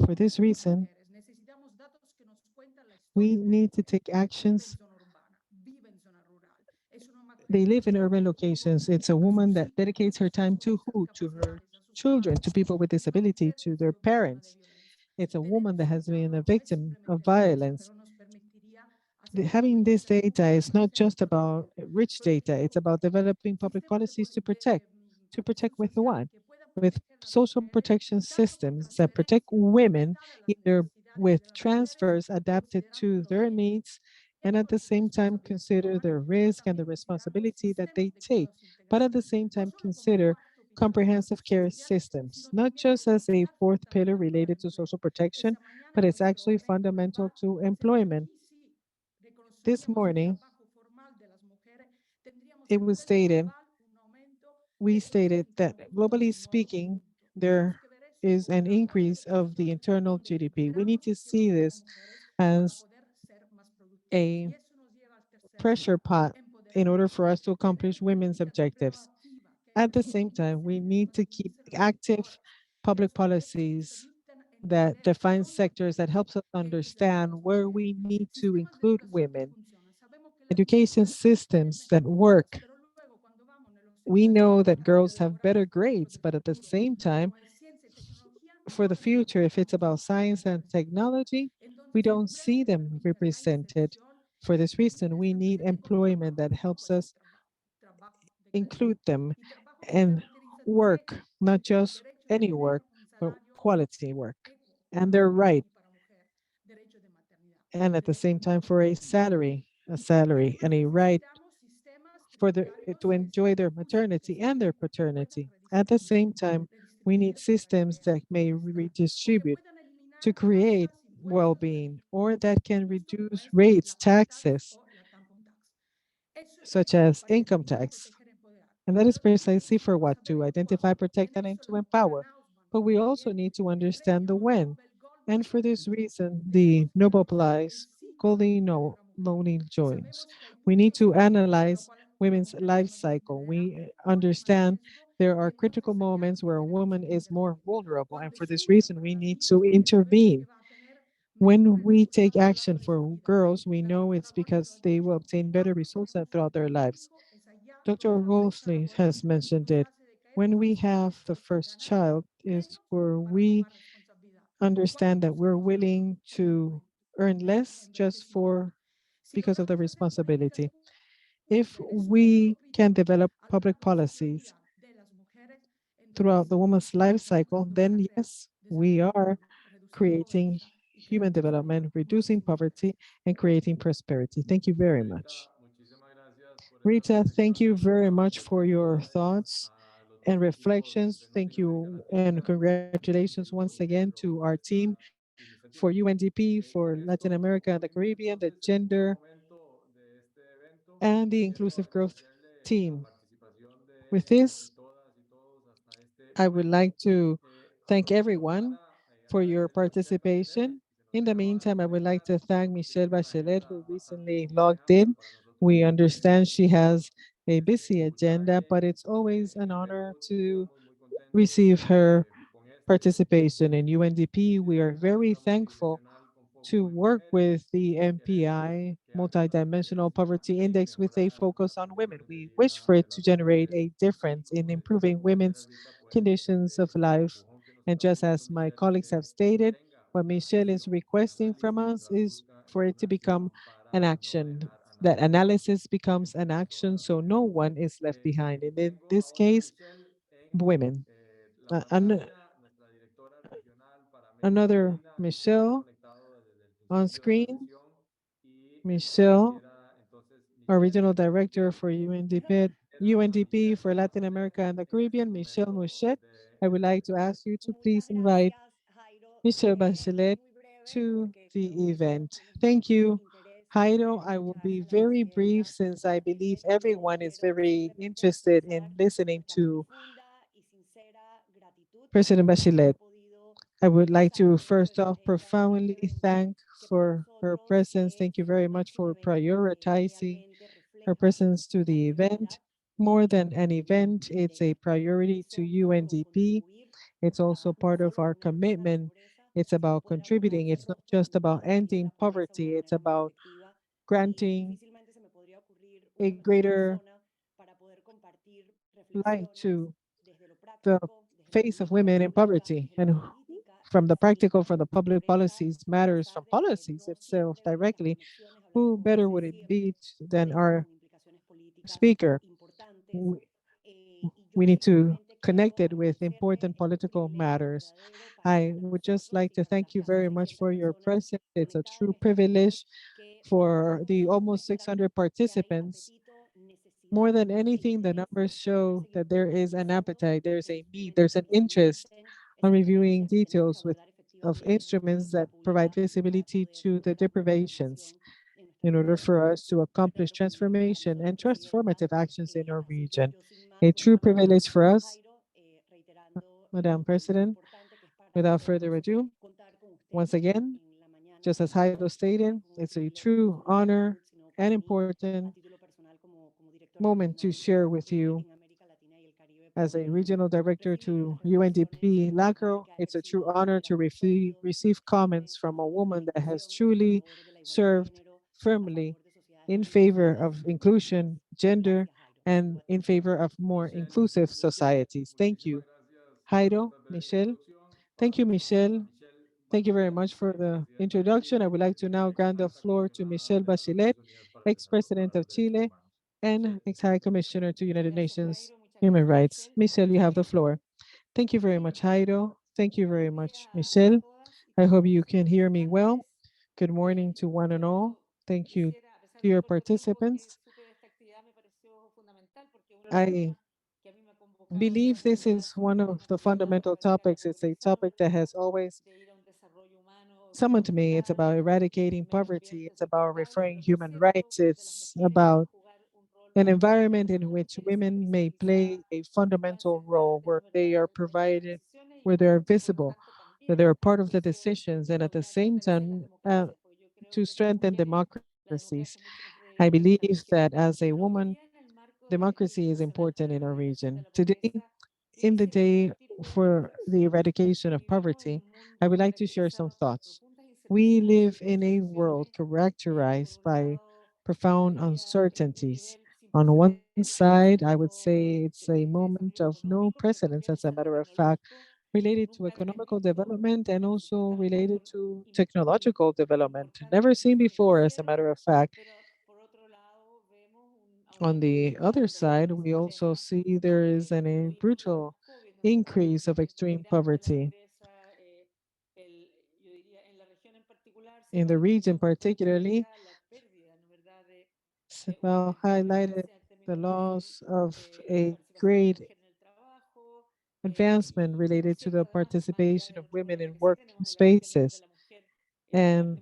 For this reason, we need to take actions. They live in urban locations. It's a woman that dedicates her time to who? To her children, to people with disability, to their parents. It's a woman that has been a victim of violence. Having this data is not just about rich data, it's about developing public policies to protect. To protect with what? With social protection systems that protect women, either with transfers adapted to their needs, and at the same time consider the risk and the responsibility that they take, but at the same time consider comprehensive care systems, not just as a fourth pillar related to social protection, but it's actually fundamental to employment. This morning, it was stated, we stated that globally speaking, there is an increase of the internal GDP. We need to see this as a pressure pot in order for us to accomplish women's objectives. At the same time, we need to keep active public policies that define sectors that helps us understand where we need to include women. Education systems that work. We know that girls have better grades, but at the same time, for the future, if it's about science and technology, we don't see them represented. For this reason, we need employment that helps us include them and work, not just any work, but quality work. And they're right. And at the same time, for a salary and a right for to enjoy their maternity and their paternity. At the same time, we need systems that may redistribute to create well-being, or that can reduce rates, taxes, such as income tax. And that is precisely for what? To identify, protect, and to empower. But we also need to understand the when. And for this reason, the Nobel Prize Golden Lonely joins. We need to analyze women's life cycle. We understand there are critical moments where a woman is more vulnerable. And for this reason, we need to intervene. When we take action for girls, we know it's because they will obtain better results throughout their lives. Dr. Wolfley has mentioned it. When we have the first child is where we understand that we're willing to earn less just because of the responsibility. If we can develop public policies throughout the woman's life cycle, then yes, we are creating human development, reducing poverty, and creating prosperity. Thank you very much. Rita, thank you very much for your thoughts and reflections. Thank you and congratulations once again to our team for UNDP, for Latin America and the Caribbean, the gender and the inclusive growth team. With this, I would like to thank everyone for your participation. In the meantime, I would like to thank Michelle Bachelet, who recently logged in. We understand she has a busy agenda, but it's always an honor to receive her participation in UNDP. We are very thankful to work with the MPI, Multidimensional Poverty Index, with a focus on women. We wish for it to generate a difference in improving women's conditions of life. And just as my colleagues have stated, what Michelle is requesting from us is for it to become an action, that analysis becomes an action so no one is left behind. And in this case, women. Another Michelle on screen. Michelle, our regional director for UNDP for Latin America and the Caribbean, Michelle Mouchet. I would like to ask you to please invite Michelle Bachelet to the event. Thank you. Jairo, I will be very brief since I believe everyone is very interested in listening to President Bachelet. I would like to first off profoundly thank for her presence. Thank you very much for prioritizing her presence to the event. More than an event, it's a priority to UNDP. It's also part of our commitment. It's about contributing. It's not just about ending poverty. It's about granting a greater light to the face of women in poverty. And from the practical, from the public policies matters, from policies itself directly, who better would it be than our speaker? We need to connect it with important political matters. I would just like to thank you very much for your presence. It's a true privilege for the almost 600 participants. More than anything, the numbers show that there is an appetite, there's a need, there's an interest on reviewing details of instruments that provide visibility to the deprivations in order for us to accomplish transformation and transformative actions in our region. A true privilege for us, Madam President. Without further ado, once again, just as Jairo stated, it's a true honor and important moment to share with you as a regional director to UNDP LAC. It's a true honor to receive comments from a woman that has truly served firmly in favor of inclusion, gender, and in favor of more inclusive societies. Thank you. Jairo, Michelle. Thank you, Michelle. Thank you very much for the introduction. I would like to now grant the floor to Michelle Bachelet, ex-president of Chile and ex-high commissioner to United Nations Human Rights. Michelle, you have the floor. Thank you very much, Jairo. Thank you very much, Michelle. I hope you can hear me well. Good morning to one and all. Thank you to your participants. I believe this is one of the fundamental topics. It's a topic that has always summoned me. It's about eradicating poverty. It's about referring human rights. It's about an environment in which women may play a fundamental role, where they are provided, where they're visible, that they're part of the decisions, and at the same time, to strengthen democracies. I believe that as a woman, democracy is important in our region. Today, in the day for the eradication of poverty, I would like to share some thoughts. We live in a world characterized by profound uncertainties. On one side, I would say it's a moment of no precedence, as a matter of fact, related to economical development and also related to technological development, never seen before, as a matter of fact. On the other side, we also see there is a brutal increase of extreme poverty. In the region particularly, well highlighted the loss of a great advancement related to the participation of women in work spaces. And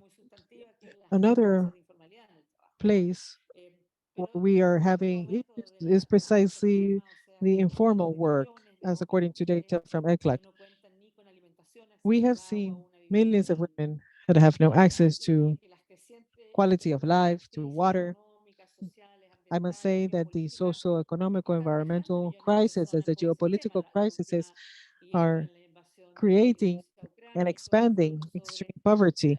another place where we are having issues is precisely the informal work, as according to data from ECLAC. We have seen millions of women that have no access to quality of life, to water. I must say that the social, economic, environmental crisis, as the geopolitical crises are creating and expanding extreme poverty,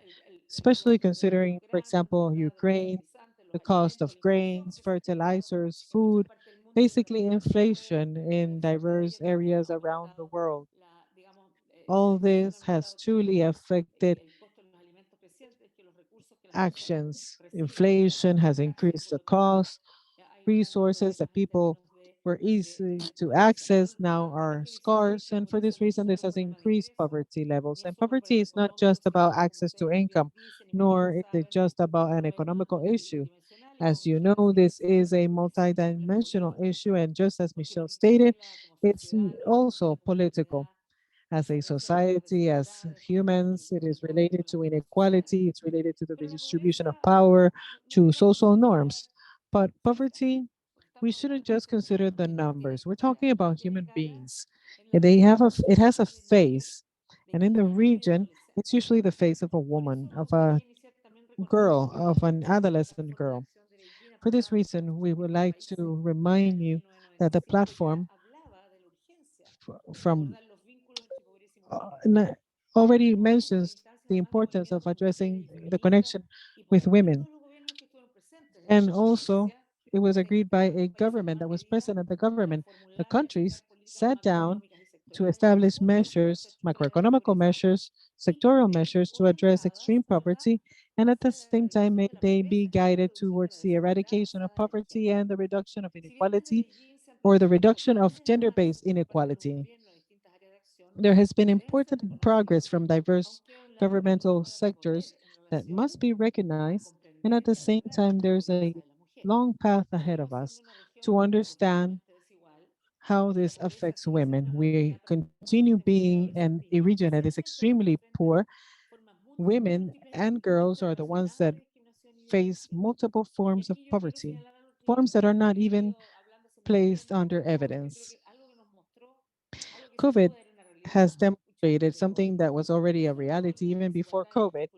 especially considering, for example, Ukraine, the cost of grains, fertilizers, food, basically inflation in diverse areas around the world. All this has truly affected actions. Inflation has increased the cost. Resources that people were easy to access now are scarce. And for this reason, this has increased poverty levels. And poverty is not just about access to income, nor is it just about an economical issue. As you know, this is a multidimensional issue. And just as Michelle stated, it's also political. As a society, as humans, it is related to inequality, it's related to the redistribution of power, to social norms. But poverty, we shouldn't just consider the numbers. We're talking about human beings. And it has a face. And in the region, it's usually the face of a woman, of a girl, of an adolescent girl. For this reason, we would like to remind you that the platform from already mentions the importance of addressing the connection with women. And also, it was agreed by a government that was present at the government. The countries sat down to establish measures, macroeconomical measures, sectoral measures to address extreme poverty, and at the same time, may they be guided towards the eradication of poverty and the reduction of inequality or the reduction of gender-based inequality. There has been important progress from diverse governmental sectors that must be recognized, and at the same time, there's a long path ahead of us to understand how this affects women. We continue being a region that is extremely poor. Women and girls are the ones that face multiple forms of poverty, forms that are not even placed under evidence. COVID has demonstrated something that was already a reality even before COVID.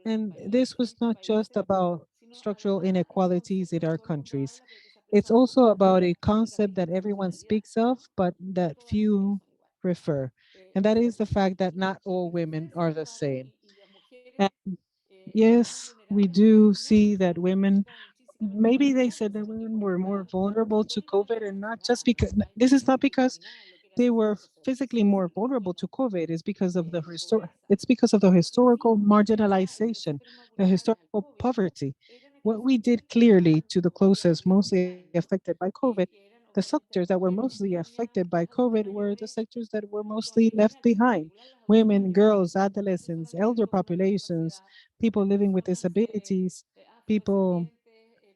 And this was not just about structural inequalities in our countries. It's also about a concept that everyone speaks of, but that few refer. And that is the fact that not all women are the same. And yes, we do see that women, maybe they said that women were more vulnerable to COVID, and not just because, this is not because they were physically more vulnerable to COVID. It's because of the historical marginalization, the historical poverty. What we did clearly to the closest mostly affected by COVID, the sectors that were mostly affected by COVID were the sectors that were mostly left behind. Women, girls, adolescents, elder populations, people living with disabilities, people,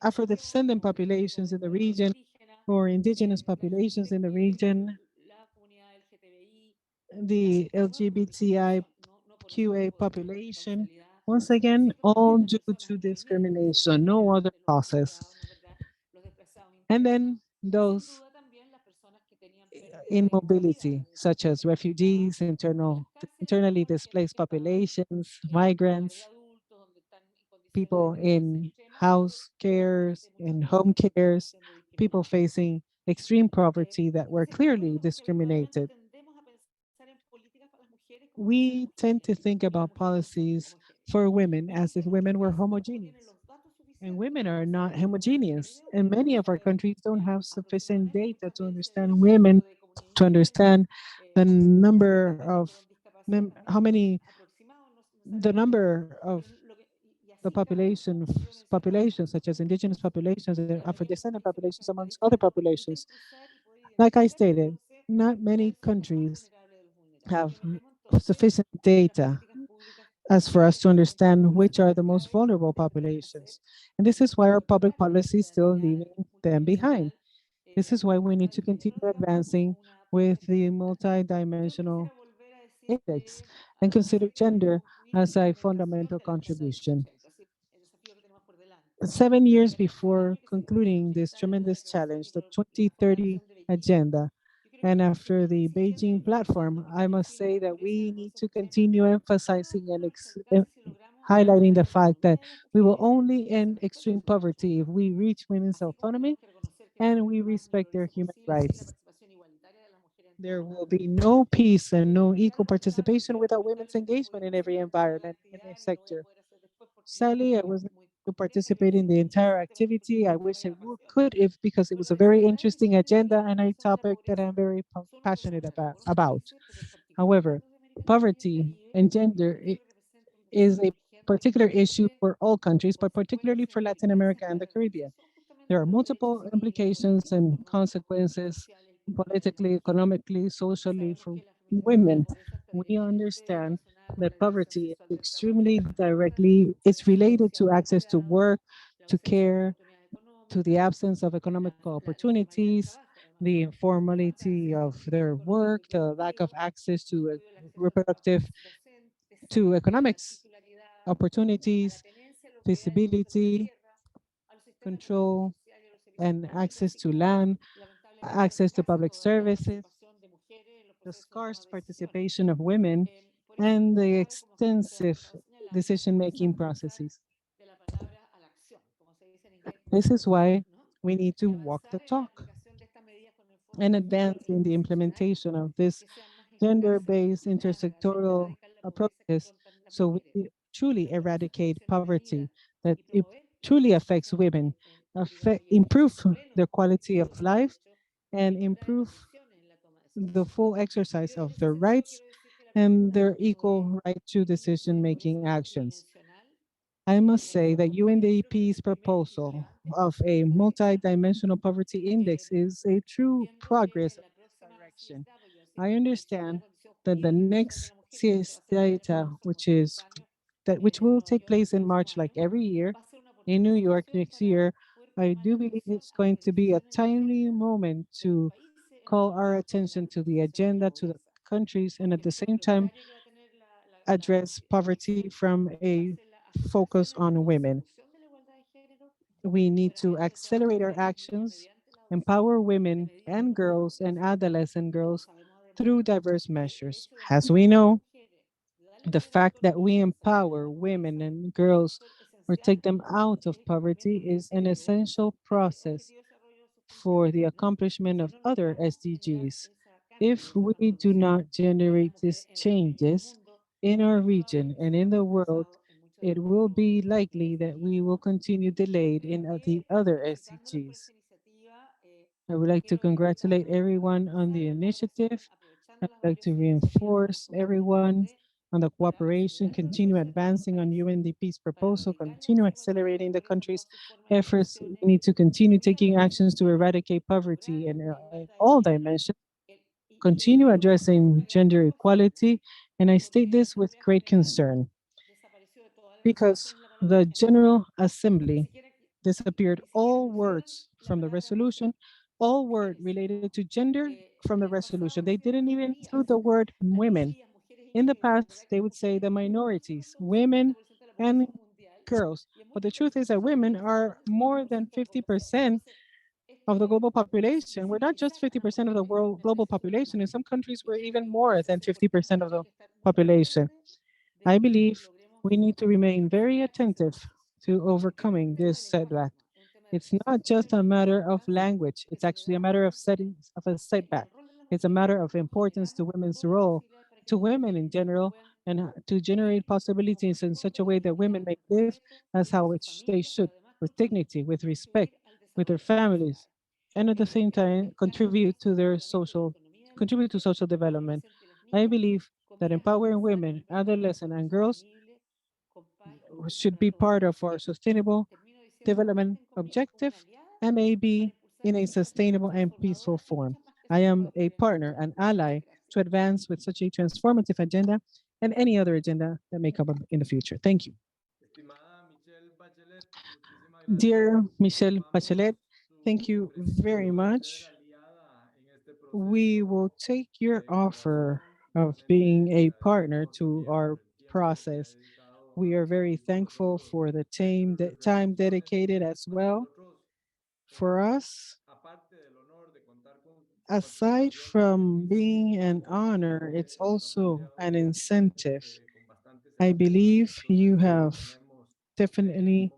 Afro-descendant populations in the region, or indigenous populations in the region, the LGBTIQA population, once again, all due to discrimination, no other causes. And then those in mobility, such as refugees, internally displaced populations, migrants, people in house cares, in home cares, people facing extreme poverty that were clearly discriminated. We tend to think about policies for women as if women were homogeneous. And women are not homogeneous. And many of our countries don't have sufficient data to understand women, to understand the number of, how many, the number of the populations such as indigenous populations and Afro-descendant populations amongst other populations. Like I stated, not many countries have sufficient data as for us to understand which are the most vulnerable populations. And this is why our public policy is still leaving them behind. This is why we need to continue advancing with the multidimensional index and consider gender as a fundamental contribution. 7 years before concluding this tremendous challenge, the 2030 agenda, and after the Beijing platform, I must say that we need to continue emphasizing and highlighting the fact that we will only end extreme poverty if we reach women's autonomy and we respect their human rights. There will be no peace and no equal participation without women's engagement in every environment, in every sector. Sadly, I wasn't able to participate in the entire activity. I wish I could, if because it was a very interesting agenda and a topic that I'm very passionate about. However, poverty and gender is a particular issue for all countries, but particularly for Latin America and the Caribbean. There are multiple implications and consequences politically, economically, socially for women. We understand that poverty is extremely directly, it's related to access to work, to care, to the absence of economical opportunities, the informality of their work, the lack of access to reproductive, to economics opportunities, feasibility, control, and access to land, access to public services, the scarce participation of women, and the extensive decision-making processes. This is why we need to walk the talk and advance in the implementation of this gender-based intersectoral approaches so we truly eradicate poverty, that it truly affects women, improve their quality of life, and improve the full exercise of their rights and their equal right to decision-making actions. I must say that UNDP's proposal of a multidimensional poverty index is a true progress direction. I understand that the next CS data, which will take place in March, like every year, in New York next year, I do believe it's going to be a timely moment to call our attention to the agenda, to the countries, and at the same time address poverty from a focus on women. We need to accelerate our actions, empower women and girls and adolescent girls through diverse measures. As we know, the fact that we empower women and girls or take them out of poverty is an essential process for the accomplishment of other SDGs. If we do not generate these changes in our region and in the world, it will be likely that we will continue delayed in the other SDGs. I would like to congratulate everyone on the initiative. I'd like to reinforce everyone on the cooperation, continue advancing on UNDP's proposal, continue accelerating the country's efforts. We need to continue taking actions to eradicate poverty in all dimensions, continue addressing gender equality, and I state this with great concern because the General Assembly disappeared all words from the resolution, all word related to gender from the resolution. They didn't even include the word women. In the past, they would say the minorities, women and girls. But the truth is that women are more than 50% of the global population. We're not just 50% of the world global population. In some countries, we're even more than 50% of the population. I believe we need to remain very attentive to overcoming this setback. It's not just a matter of language. It's actually a matter of settings of a setback. It's a matter of importance to women's role, to women in general, and to generate possibilities in such a way that women may live as how they should, with dignity, with respect, with their families, and at the same time contribute to social development. I believe that empowering women, adolescents, and girls should be part of our sustainable development objective and may be in a sustainable and peaceful form. I am a partner, an ally to advance with such a transformative agenda and any other agenda that may come up in the future. Thank you. Dear Michelle Bachelet, thank you very much. We will take your offer of being a partner to our process. We are very thankful for the time dedicated as well. For us, aside from being an honor, it's also an incentive. I believe you have definitely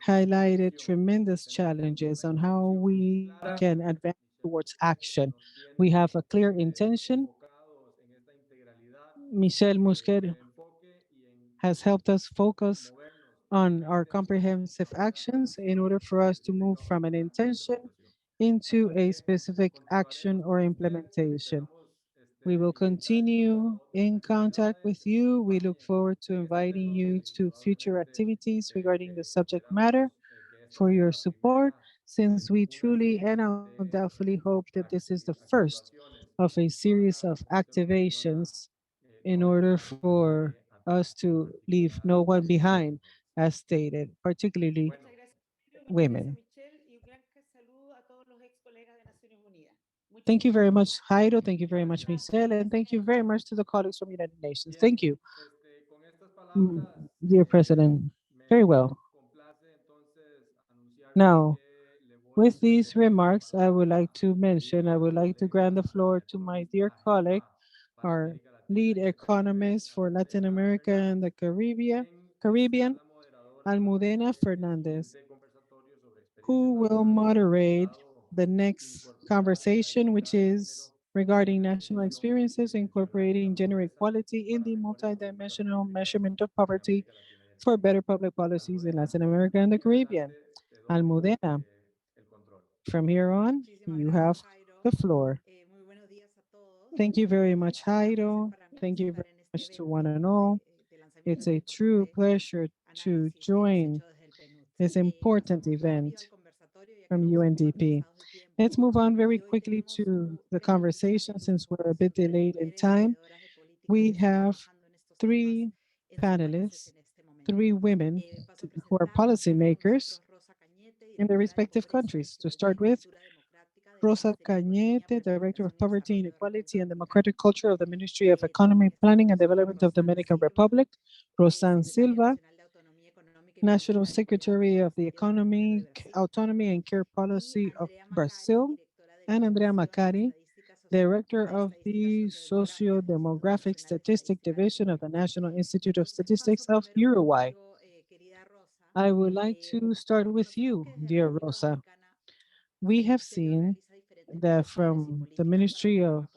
highlighted tremendous challenges on how we can advance towards action. We have a clear intention. Michelle Musquet has helped us focus on our comprehensive actions in order for us to move from an intention into a specific action or implementation. We will continue in contact with you. We look forward to inviting you to future activities regarding the subject matter for your support, since we truly and undoubtedly hope that this is the first of a series of activations in order for us to leave no one behind, as stated, particularly women. Thank you very much, Jairo. Thank you very much, Michelle. And thank you very much to the colleagues from United Nations. Thank you, dear President. Very well. Now, with these remarks, I would like to mention, I would like to grant the floor to my dear colleague, our lead economist for Latin America and the Caribbean, Almudena Fernandez, who will moderate the next conversation, which is regarding national experiences incorporating gender equality in the multidimensional measurement of poverty for better public policies in Latin America and the Caribbean. Almudena, from here on, you have the floor. Thank you very much, Jairo. Thank you very much to one and all. It's a true pleasure to join this important event from UNDP. Let's move on very quickly to the conversation since we're a bit delayed in time. We have three panelists, three women who are policymakers in their respective countries. To start with, Rosa Cañete, Director of Poverty, Inequality, and Democratic Culture of the Ministry of Economy, Planning, and Development of Dominican Republic. Rosan Silva, National Secretary of the Economic Autonomy and Care Policy of Brazil. And Andrea Macari, Director of the Socio-Demographic Statistic Division of the National Institute of Statistics of Uruguay. I would like to start with you, dear Rosa. We have seen that from the Ministry of,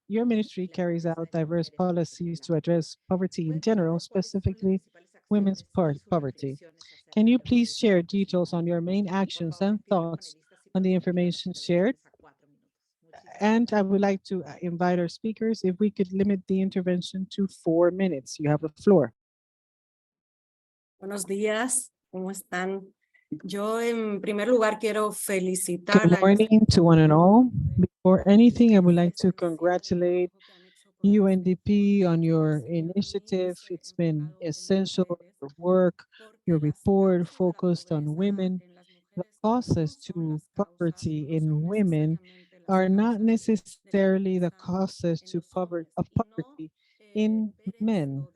your ministry carries out diverse policies to address poverty in general, specifically women's poverty. Can you please share details on your main actions and thoughts on the information shared? And I would like to invite our speakers, if we could limit the intervention to 4 minutes. You have the floor. Buenos días, ¿cómo están? Yo en primer lugar quiero felicitar Good morning to one and all. Before anything, I would like to congratulate UNDP on your initiative. It's been essential, your work, your report focused on women. The causes to poverty in women are not necessarily the causes to poverty in men.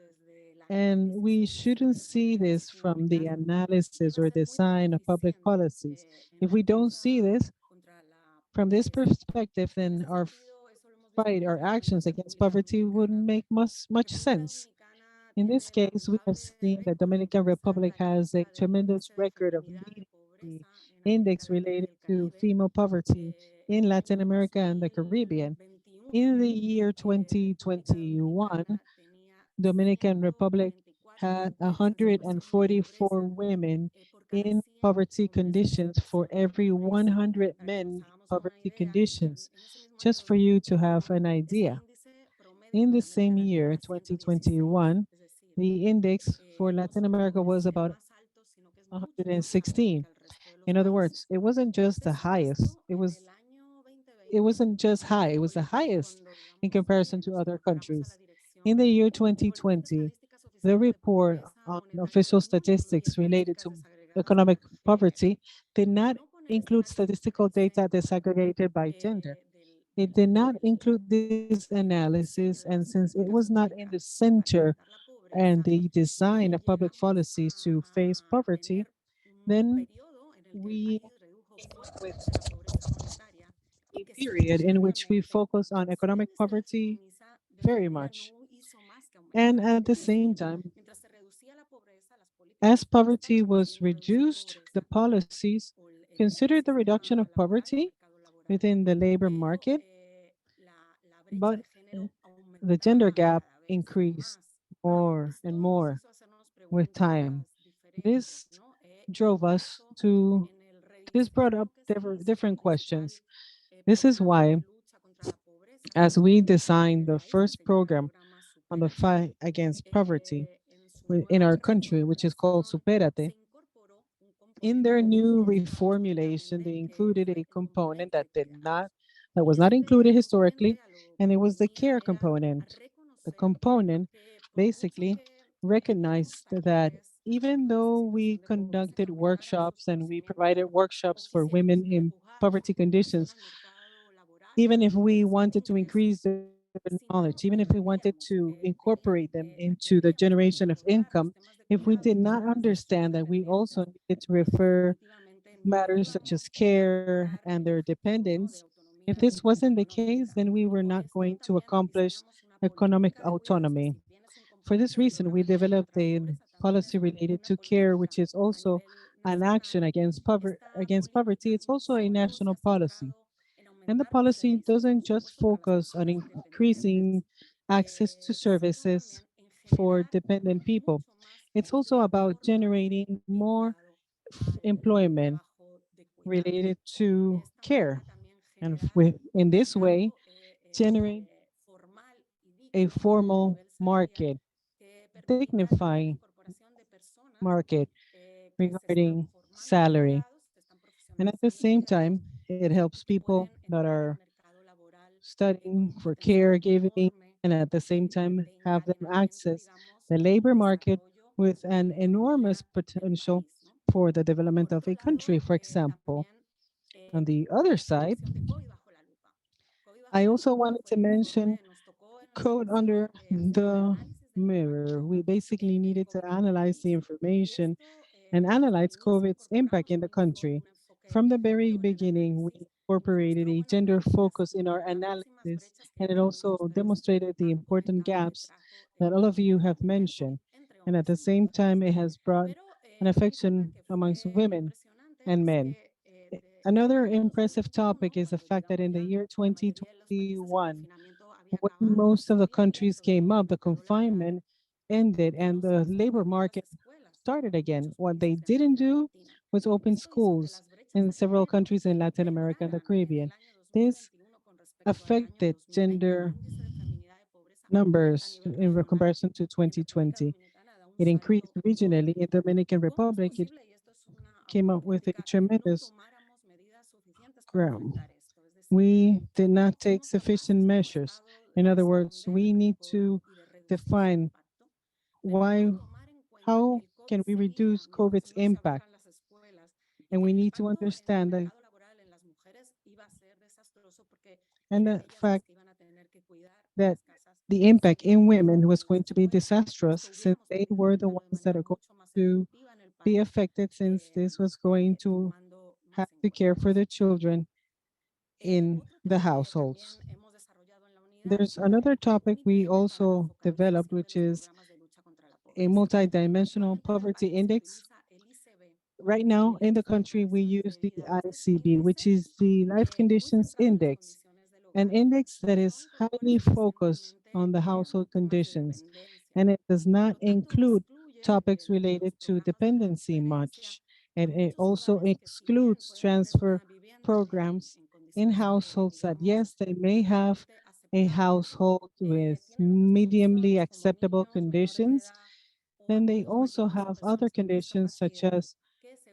And we shouldn't see this from the analysis or design of public policies. If we don't see this from this perspective, then our fight, our actions against poverty wouldn't make much sense. In this case, we have seen that Dominican Republic has a tremendous record of leading the index related to female poverty in Latin America and the Caribbean. In the year 2021, Dominican Republic had 144 women in poverty conditions for every 100 men in poverty conditions. Just for you to have an idea. In the same year, 2021, The index for Latin America was about 116. In other words, it wasn't just the highest, it wasn't just high, it was the highest in comparison to other countries. In the year 2020, the report on official statistics related to economic poverty did not include statistical data disaggregated by gender. It did not include this analysis, and since it was not in the center and the design of public policies to face poverty, then we with a period in which we focus on economic poverty very much. And at the same time, as poverty was reduced, the policies considered the reduction of poverty within the labor market, but the gender gap increased more and more with time. This drove us to, this brought up different questions. This is why, as we designed the first program on the fight against poverty in our country, which is called Superate, in their new reformulation, they included a component that was not included historically, and it was the care component. The component basically recognized that even though we conducted workshops and we provided workshops for women in poverty conditions, even if we wanted to increase their knowledge, even if we wanted to incorporate them into the generation of income, if we did not understand that we also needed to refer matters such as care and their dependence, if this wasn't the case, then we were not going to accomplish economic autonomy. For this reason, we developed a policy related to care, which is also an action against poverty. It's also a national policy. And the policy doesn't just focus on increasing access to services for dependent people. It's also about generating more employment related to care. And in this way, generate a formal market, dignifying market regarding salary. And at the same time, it helps people that are studying for caregiving and at the same time have them access the labor market with an enormous potential for the development of a country. For example, on the other side, I also wanted to mention code under the mirror. We basically needed to analyze the information and analyze COVID's impact in the country. From the very beginning, we incorporated a gender focus in our analysis, and it also demonstrated the important gaps that all of you have mentioned. And at the same time, it has brought an affection amongst women and men. Another impressive topic is the fact that in the year 2021, when most of the countries came up, the confinement ended and the labor market started again. What they didn't do was open schools in several countries in Latin America and the Caribbean. This affected gender numbers in comparison to 2020. It increased regionally. In Dominican Republic, it came up with a tremendous ground. We did not take sufficient measures. In other words, we need to define why, how can we reduce COVID's impact? And we need to understand that, and the fact that the impact in women was going to be disastrous since they were the ones that are going to be affected, since this was going to have to care for the children in the households. There's another topic we also developed, which is a multidimensional poverty index. Right now in the country, we use the ICB, which is the Life Conditions Index, an index that is highly focused on the household conditions, and it does not include topics related to dependency much. And it also excludes transfer programs in households that, yes, they may have a household with mediumly acceptable conditions, then they also have other conditions such as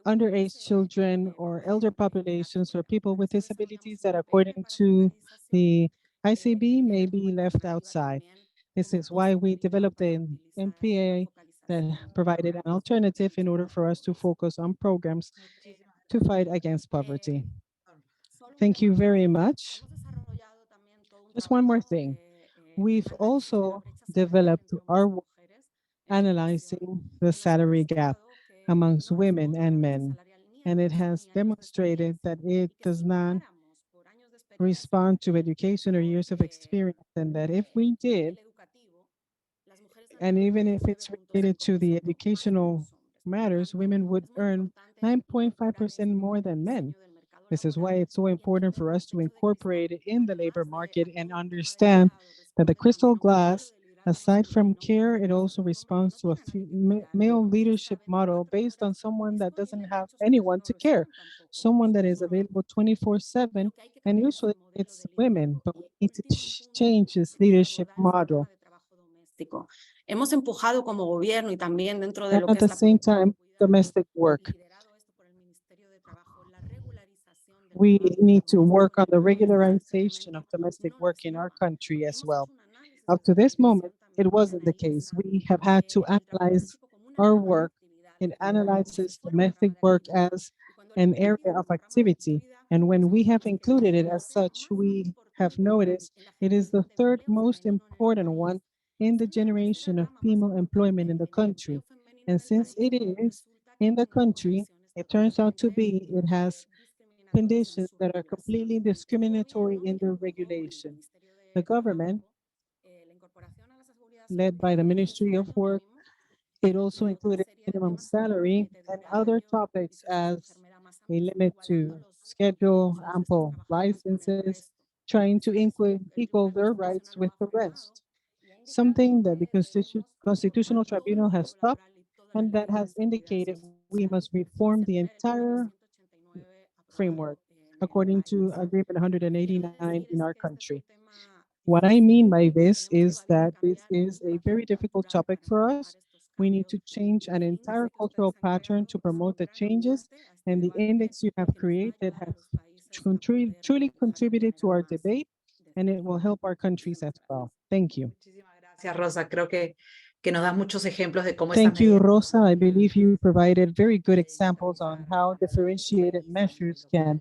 underage children or elder populations or people with disabilities that according to the ICB may be left outside. This is why we developed the MPA that provided an alternative in order for us to focus on programs to fight against poverty. Thank you very much. Just one more thing. We've also developed our work analyzing the salary gap amongst women and men, and it has demonstrated that it does not respond to education or years of experience, and that if we did, and even if it's related to the educational matters, women would earn 9.5% more than men. This is why it's so important for us to incorporate it in the labor market and understand that the crystal glass, aside from care, it also responds to a male leadership model based on someone that doesn't have anyone to care, someone that is available 24/7, and usually it's women, but we need to change this leadership model. Hemos empujado como gobierno y también dentro de And lo at que the es same time, domestic work. We need to work on the regularization of domestic work in our country as well. Up to this moment, it wasn't the case. We have had to analyze our work. It analyzes domestic work as an area of activity. And when we have included it as such, we have noticed it is the third most important one in the generation of female employment in the country. And since it is in the country, it turns out to be, it has conditions that are completely discriminatory in the regulation. The government, led by the Ministry of Work, it also included minimum salary and other topics as a limit to schedule, ample licenses, trying to equal their rights with the rest. Something that the Constitutional Tribunal has stopped and that has indicated we must reform the entire framework according to Agreement 189 in our country. What I mean by this is that this is a very difficult topic for us. We need to change an entire cultural pattern to promote the changes, and the index you have created has truly contributed to our debate, and it will help our countries as well. Thank you. Gracias, Rosa. Creo que nos da muchos ejemplos de cómo Thank estas you, medidas Rosa. I believe you provided very good examples on how differentiated measures can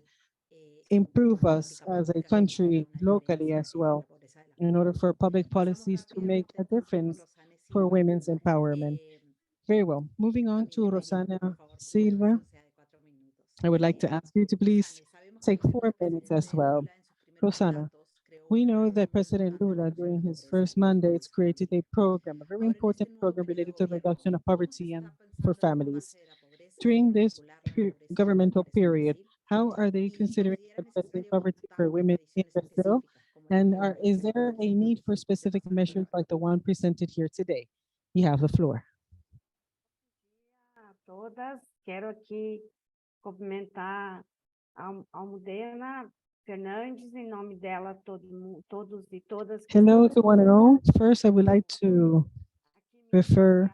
improve us as a country locally as well, in order for public policies to make a difference for women's empowerment. Very well. Moving on to Rosana Silva. I would like to ask you to please take 4 minutes as well. Rosana, we know that President Lula, during his first mandates, created a program, a very important program related to the reduction of poverty and for families. During this governmental period, how are they considering addressing poverty for women in Brazil? And is there a need for specific measures like the one presented here today? You have the floor. Todas, quero aqui cumprimentar a Almudena Fernandes, em nome dela, todos e todas. Hello to one and all. First, I would like to refer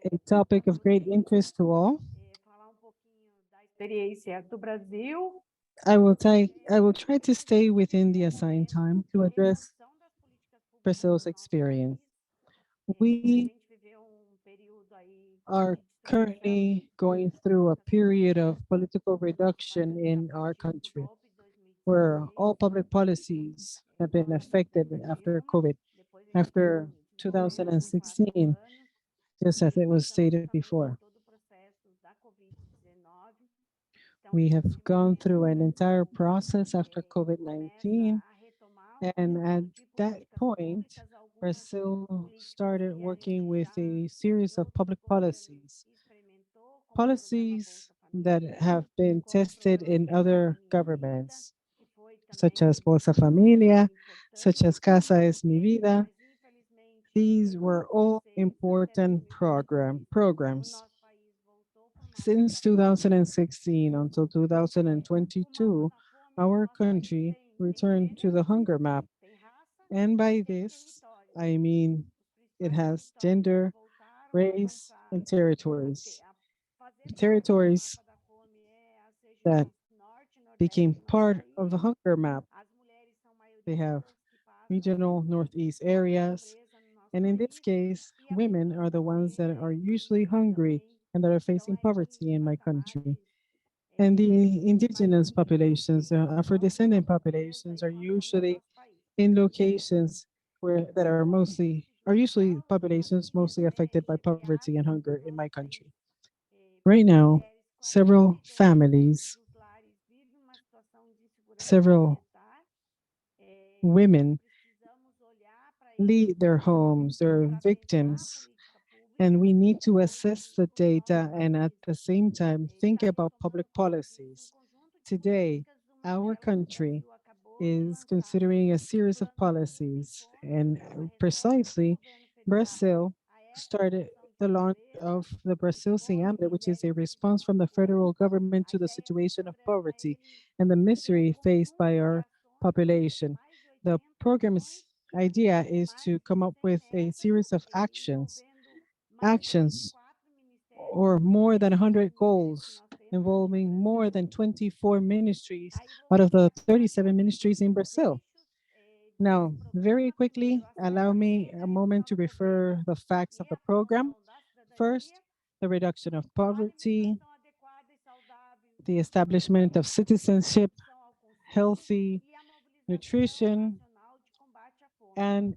a topic of great interest to all. Falar pouquinho da experiência do Brasil. I will try to stay within the assigned time to address Brazil's experience. We are currently going through a period of political reduction in our country, where all public policies have been affected after COVID, after 2016, just as it was stated before. We have gone through an entire process after COVID-19, and at that point, Brazil started working with a series of public policies that have been tested in other governments, such as Bolsa Familia, such as Casa es Mi Vida. These were all important programs. Since 2016 until 2022, our country returned to the hunger map. And by this, I mean it has gender, race, and territories. Territories that became part of the hunger map. They have regional northeast areas. And in this case, women are the ones that are usually hungry and that are facing poverty in my country. And the indigenous populations, Afro-descendant populations are usually in locations where that are usually populations mostly affected by poverty and hunger in my country. Right now, several families, several women leave their homes, they're victims, and we need to assess the data and at the same time think about public policies. Today, our country is considering a series of policies, and precisely Brazil started the launch of the Brazil Siambre, which is a response from the federal government to the situation of poverty and the misery faced by our population. The program's idea is to come up with a series of actions or more than 100 goals involving more than 24 ministries out of the 37 ministries in Brazil. Now, very quickly, allow me a moment to refer the facts of the program. First, the reduction of poverty, the establishment of citizenship, healthy nutrition, and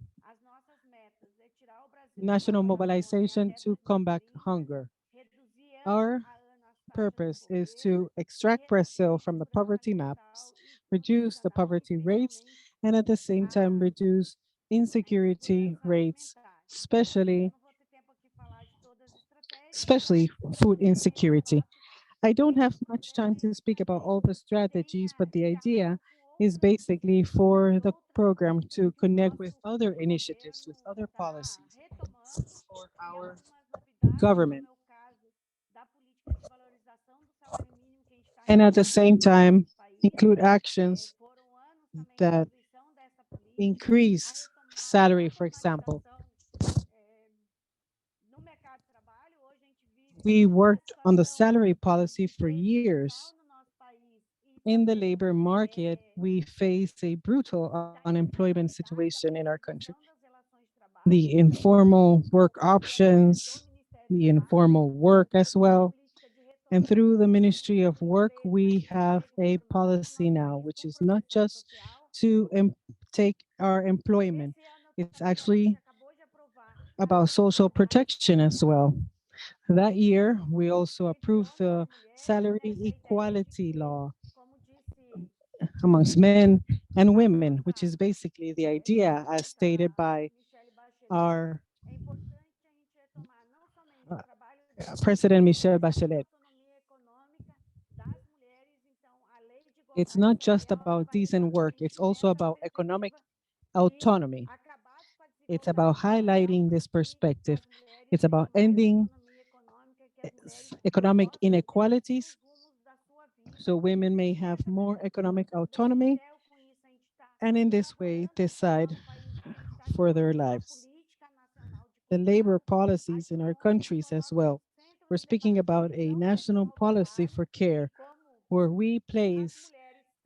national mobilization to combat hunger. Our purpose is to extract Brazil from the poverty maps, reduce the poverty rates, and at the same time reduce insecurity rates, especially food insecurity. I don't have much time to speak about all the strategies, but the idea is basically for the program to connect with other initiatives, with other policies for our government. And at the same time, include actions that increase salary, for example. We worked on the salary policy for years. In the labor market, we face a brutal unemployment situation in our country. The informal work options, the informal work as well. And through the Ministry of Work, we have a policy now, which is not just to take our employment, it's actually about social protection as well. That year, we also approved the salary equality law amongst men and women, which is basically the idea as stated by our President Michelle Bachelet. It's not just about decent work, it's also about economic autonomy. It's about highlighting this perspective. It's about ending economic inequalities so women may have more economic autonomy and in this way decide for their lives. The labor policies in our countries as well. We're speaking about a national policy for care where we place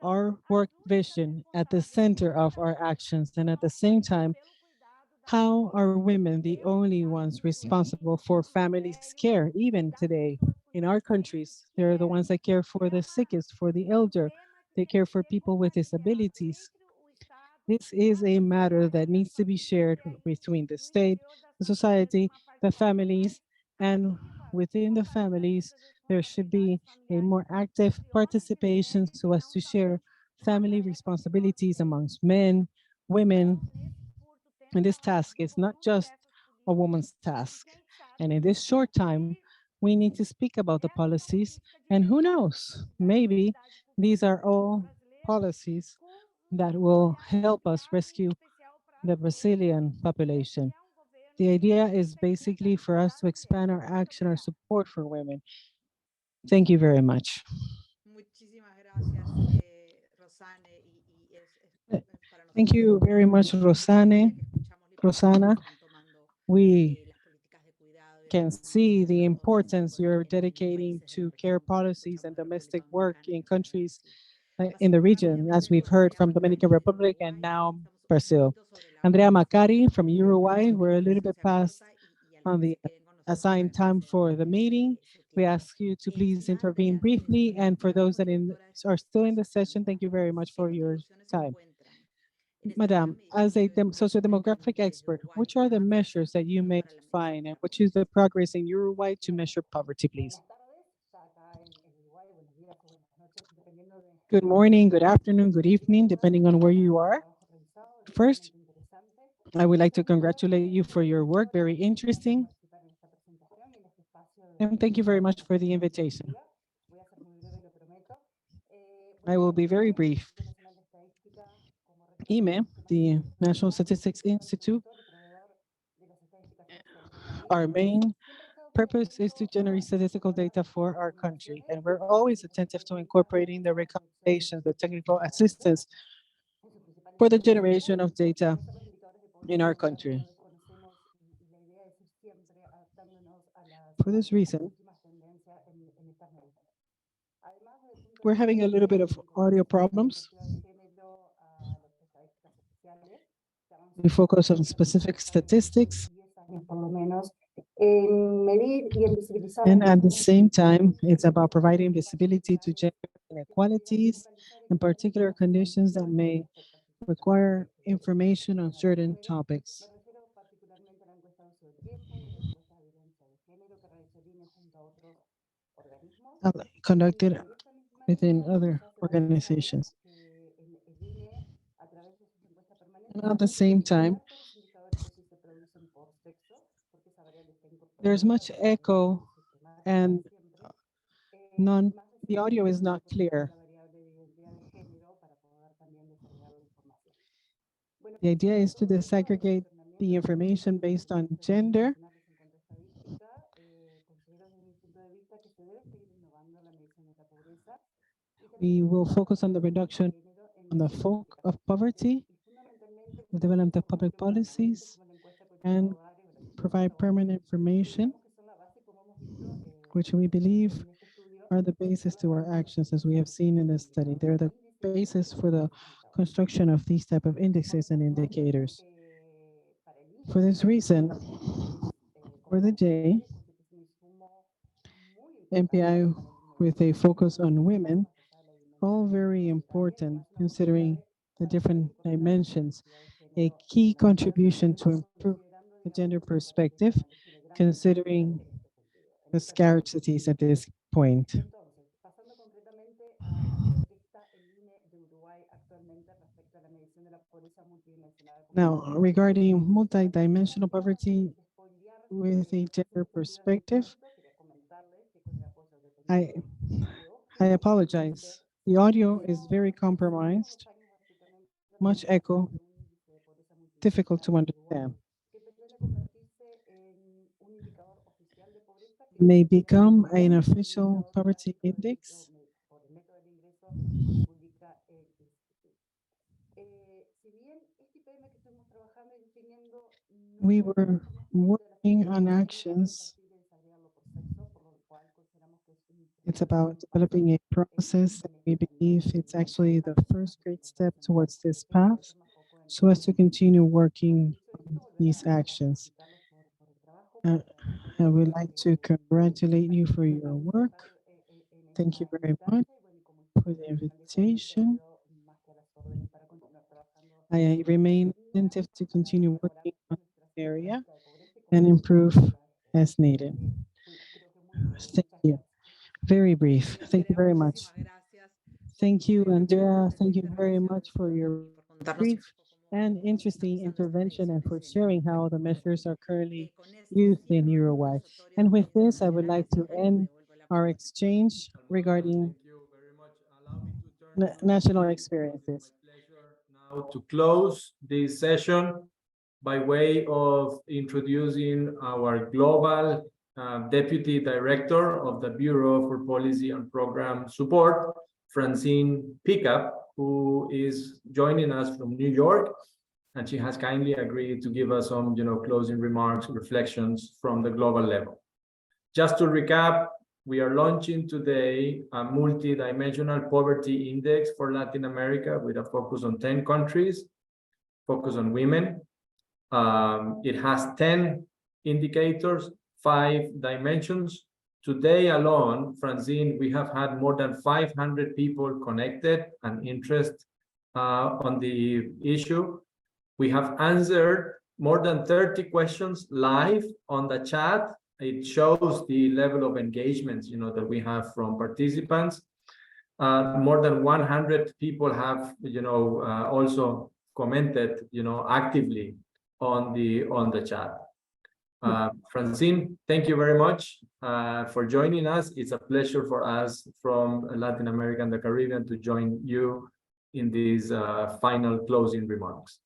our work vision at the center of our actions and at the same time, how are women the only ones responsible for families' care, even today? In our countries, they're the ones that care for the sickest, for the elder. They care for people with disabilities. This is a matter that needs to be shared between the state, the society, the families, and within the families, there should be a more active participation so as to share family responsibilities amongst men, women, and this task is not just a woman's task. And in this short time, we need to speak about the policies. And who knows, maybe these are all policies that will help us rescue the Brazilian population. The idea is basically for us to expand our action, our support for women. Thank you very much. Muchísimas gracias, Rosane. Thank you very much, Rosana. We can see the importance you're dedicating to care policies and domestic work in countries in the region, as we've heard from Dominican Republic and now Brazil. Andrea Macari from Uruguay, we're a little bit past on the assigned time for the meeting. We ask you to please intervene briefly, and for those that are still in the session, thank you very much for your time. Madam, as a sociodemographic expert, which are the measures that you may define, and which is the progress in Uruguay to measure poverty, please? Good morning, good afternoon, good evening, depending on where you are. First, I would like to congratulate you for your work, very interesting. And thank you very much for the invitation. I will be very brief. IME, the National Statistics Institute, our main purpose is to generate statistical data for our country, and we're always attentive to incorporating the recommendations, the technical assistance for the generation of data in our country. For this reason, we're having a little bit of audio problems. We focus on specific statistics. And at the same time, it's about providing visibility to gender inequalities and particular conditions that may require information on certain topics. Conducted within other organizations. And at the same time, there's much echo and the audio is not clear. The idea is to disaggregate the information based on gender. We will focus on the reduction on the folk of poverty, the development of public policies, and provide permanent information, which we believe are the basis to our actions, as we have seen in this study. They're the basis for the construction of these type of indexes and indicators. For this reason, for the day, MPI with a focus on women, all very important considering the different dimensions, a key contribution to improve the gender perspective, considering the scarcities at this point. Now, regarding multidimensional poverty with a gender perspective, I apologize. The audio is very compromised, much echo, difficult to understand. May become an official poverty index. We were working on actions. It's about developing a process, and we believe it's actually the first great step towards this path, so as to continue working on these actions. I would like to congratulate you for your work. Thank you very much for the invitation. I remain attentive to continue working on this area and improve as needed. Thank you. Very brief. Thank you very much. Thank you, Andrea. Thank you very much for your brief and interesting intervention and for sharing how the measures are currently used in Uruguay. And with this, I would like to end our exchange regarding national experiences. Now to close this session by way of introducing our global Deputy Director of the Bureau for Policy and Program Support, Francine Pickup, who is joining us from New York. and she has kindly agreed to give us some, closing remarks, reflections from the global level. Just to recap, we are launching today a multidimensional poverty index for Latin America with a focus on 10 countries, focus on women. It has 10 indicators, 5 dimensions. Today alone, Francine, we have had more than 500 people connected and interested on the issue. We have answered more than 30 questions live on the chat. It shows the level of engagement, that we have from participants. More than 100 people have, also commented, actively on the chat. Francine, thank you very much for joining us. It's a pleasure for us from Latin America and the Caribbean to join you in these final closing remarks.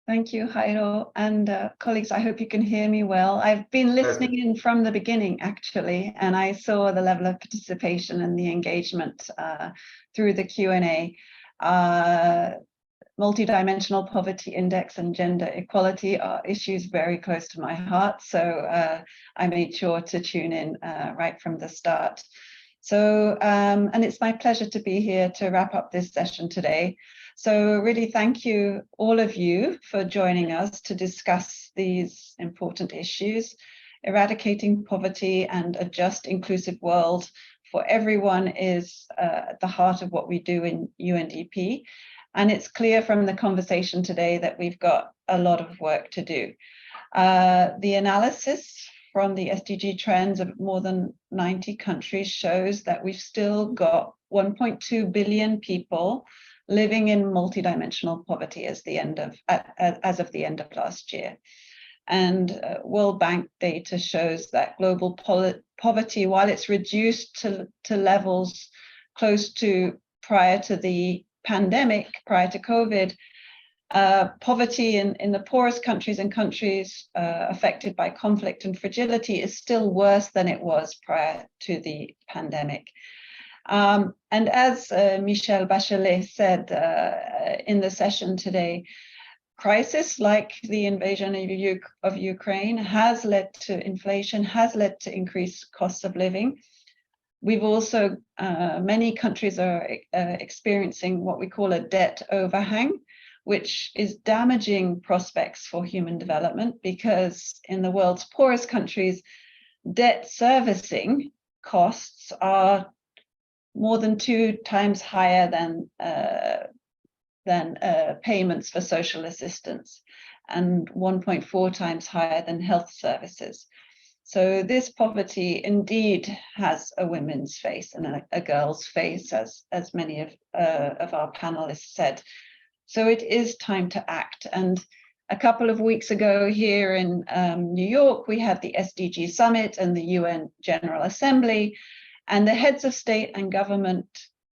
Thank you, Jairo. And colleagues, I hope you can hear me well. I've been listening in from the beginning, actually, and I saw the level of participation and the engagement through the Q&A. Multidimensional Poverty Index and gender equality are issues very close to my heart, so I made sure to tune in right from the start. So, and it's my pleasure to be here to wrap up this session today. So really thank you, all of you, for joining us to discuss these important issues. Eradicating poverty and a just, inclusive world for everyone is at the heart of what we do in UNDP. And it's clear from the conversation today that we've got a lot of work to do. The analysis from the SDG trends of more than 90 countries shows that we've still got 1.2 billion people living in multidimensional poverty as of the end of last year. And World Bank data shows that global poverty, while it's reduced to levels close to prior to the pandemic, prior to COVID, poverty in the poorest countries and countries affected by conflict and fragility is still worse than it was prior to the pandemic. And as Michelle Bachelet said in the session today, crisis like the invasion of Ukraine has led to inflation, has led to increased costs of living. We've also, many countries are experiencing what we call a debt overhang, which is damaging prospects for human development, because in the world's poorest countries, debt servicing costs are more than 2 times higher than payments for social assistance, and 1.4 times higher than health services. So this poverty indeed has a woman's face and a girl's face, as many of our panelists said. So it is time to act. And a couple of weeks ago here in New York, we had the SDG Summit and the UN General Assembly, and the heads of state and government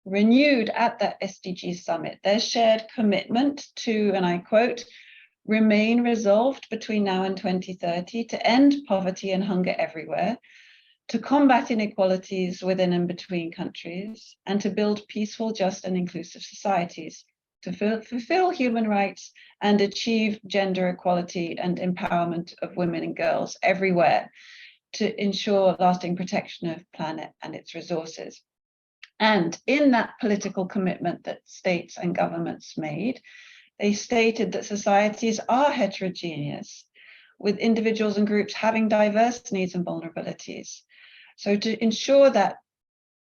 renewed at that SDG Summit their shared commitment to, and I quote, remain resolved between now and 2030 to end poverty and hunger everywhere, to combat inequalities within and between countries, and to build peaceful, just, and inclusive societies, to fulfill human rights and achieve gender equality and empowerment of women and girls everywhere, to ensure lasting protection of the planet and its resources. And in that political commitment that states and governments made, they stated that societies are heterogeneous, with individuals and groups having diverse needs and vulnerabilities. So to ensure that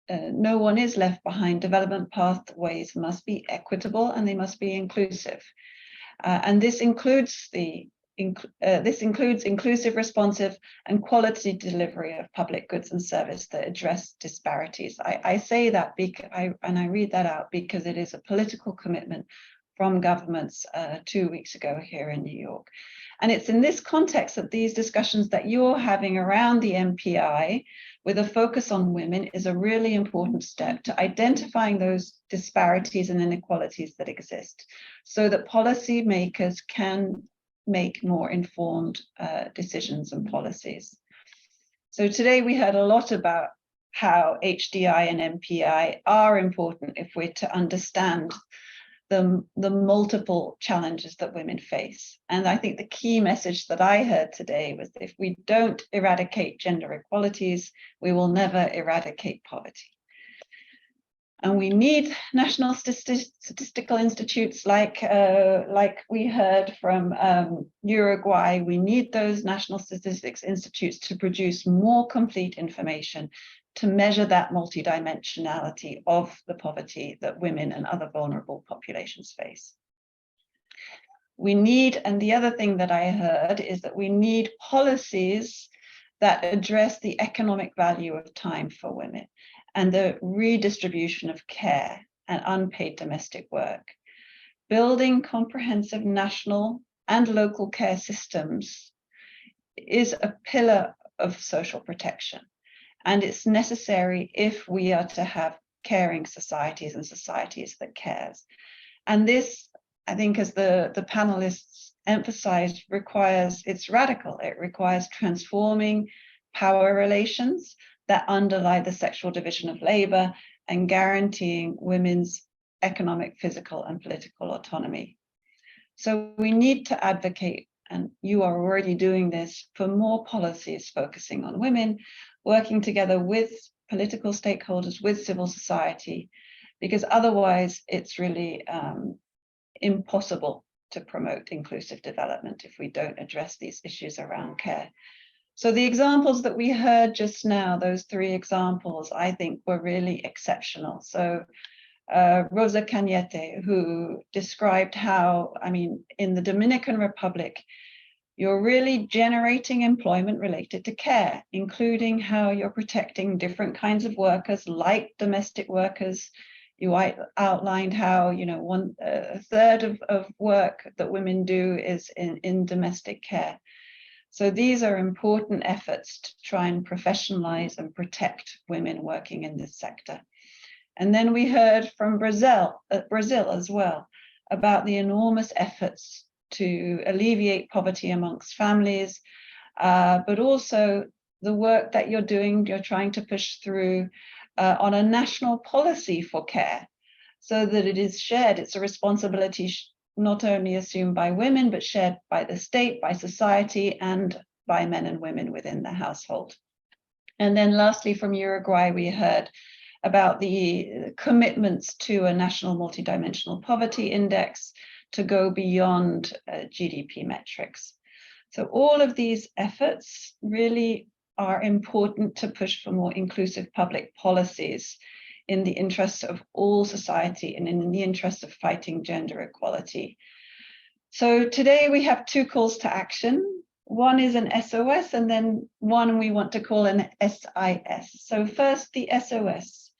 no one is left behind, development pathways must be equitable and they must be inclusive. And this includes inclusive, responsive, and quality delivery of public goods and service that address disparities. I say that and I read that out because it is a political commitment from governments 2 weeks ago here in New York. And it's in this context that these discussions that you're having around the MPI with a focus on women is a really important step to identifying those disparities and inequalities that exist, so that policymakers can make more informed decisions and policies. So today we heard a lot about how HDI and MPI are important if we're to understand the multiple challenges that women face. And I think the key message that I heard today was that if we don't eradicate gender inequalities, we will never eradicate poverty. And we need national statistical institutes like we heard from Uruguay. We need those national statistics institutes to produce more complete information to measure that multidimensionality of the poverty that women and other vulnerable populations face. We need, and the other thing that I heard is that we need policies that address the economic value of time for women and the redistribution of care and unpaid domestic work. Building comprehensive national and local care systems is a pillar of social protection, and it's necessary if we are to have caring societies and societies that cares. And this, I think, as the panelists emphasized, it's radical. It requires transforming power relations that underlie the sexual division of labor and guaranteeing women's economic, physical, and political autonomy. So we need to advocate, and you are already doing this, for more policies focusing on women, working together with political stakeholders, with civil society, because otherwise it's really impossible to promote inclusive development if we don't address these issues around care. So the examples that we heard just now, those 3 examples, I think were really exceptional. So Rosa Cañete, who described how, I mean, in the Dominican Republic, you're really generating employment related to care, including how you're protecting different kinds of workers, like domestic workers. You outlined how, you know, 1/3 of work that women do is in domestic care. So these are important efforts to try and professionalize and protect women working in this sector. And then we heard from Brazil as well about the enormous efforts to alleviate poverty amongst families, but also the work that you're doing, you're trying to push through on a national policy for care so that it is shared. It's a responsibility not only assumed by women, but shared by the state, by society, and by men and women within the household. And then lastly, from Uruguay, we heard about the commitments to a national multidimensional poverty index to go beyond GDP metrics. So all of these efforts really are important to push for more inclusive public policies in the interests of all society and in the interest of fighting gender equality. So today we have 2 calls to action. One is an SOS, and then one we want to call an SIS. So first, the SOS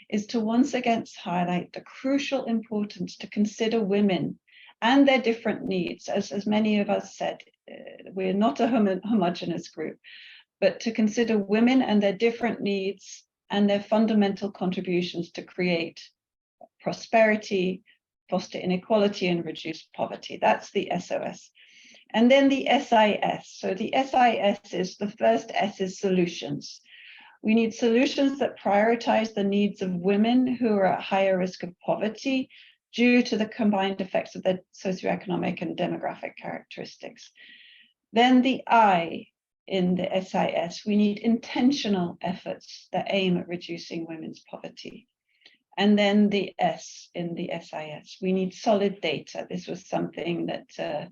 is to once again highlight the crucial importance to consider women and their different needs. As many of us said, we're not a homogeneous group, but to consider women and their different needs and their fundamental contributions to create prosperity, foster inequality, and reduce poverty. That's the SOS. And then the SIS. So the SIS is, the first S is solutions. We need solutions that prioritize the needs of women who are at higher risk of poverty due to the combined effects of their socioeconomic and demographic characteristics. Then the I in the SIS, we need intentional efforts that aim at reducing women's poverty. And then the S in the SIS, we need solid data. This was something that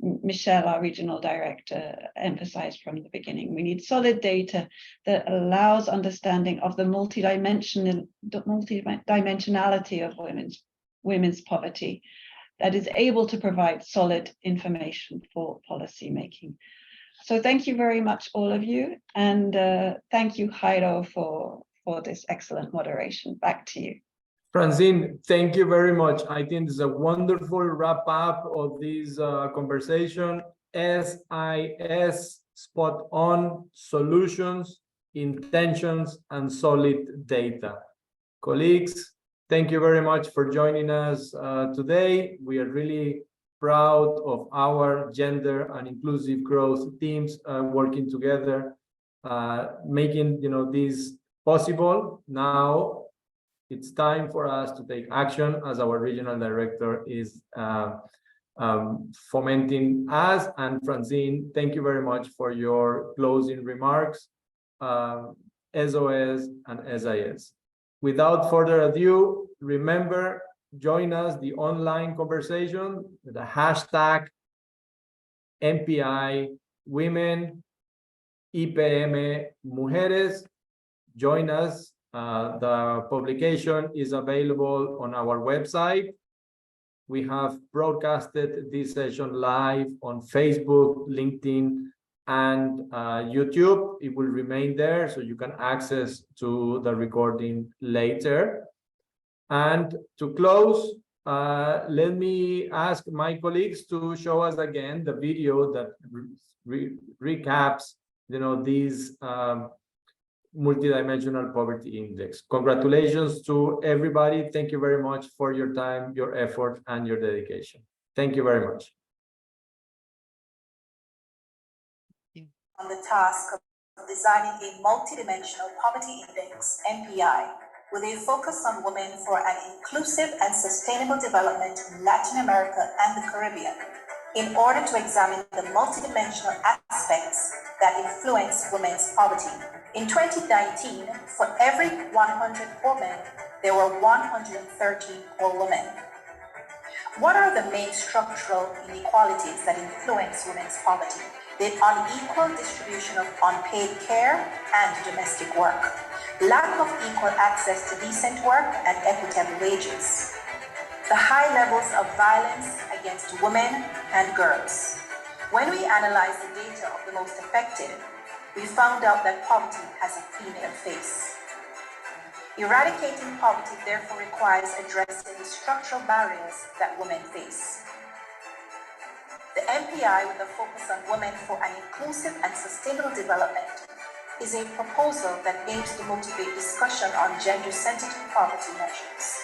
Michelle, our regional director, emphasized from the beginning. We need solid data that allows understanding of the multidimensionality of women's poverty, that is able to provide solid information for policy making. So thank you very much, all of you. And thank you, Jairo, for this excellent moderation. Back to you. Francine, thank you very much. I think it's a wonderful wrap up of this conversation. SIS, spot on, solutions, intentions, and solid data. Colleagues, thank you very much for joining us today. We are really proud of our gender and inclusive growth teams working together, making this possible. Now it's time for us to take action, as our regional director is fomenting us. And Francine, thank you very much for your closing remarks. SOS and SIS. Without further ado, remember, join us the online conversation with the hashtag MPI Women IPM Mujeres. Join us. The publication is available on our website. We have broadcasted this session live on Facebook, LinkedIn, and YouTube. It will remain there, so you can access to the recording later. And to close, let me ask my colleagues to show us again the video that recaps, these multidimensional poverty index. Congratulations to everybody. Thank you very much for your time, your effort, and your dedication. Thank you very much. On the task of designing a multidimensional poverty index, MPI, with a focus on women for an inclusive and sustainable development in Latin America and the Caribbean, in order to examine the multidimensional aspects that influence women's poverty. In 2019, for every 100 poor men, there were 113 poor women. What are the main structural inequalities that influence women's poverty? The unequal distribution of unpaid care and domestic work, lack of equal access to decent work and equitable wages, the high levels of violence against women and girls. When we analyzed the data of the most affected, we found out that poverty has a female face. Eradicating poverty therefore requires addressing the structural barriers that women face. The MPI, with a focus on women for an inclusive and sustainable development, is a proposal that aims to motivate discussion on gender-sensitive poverty measures.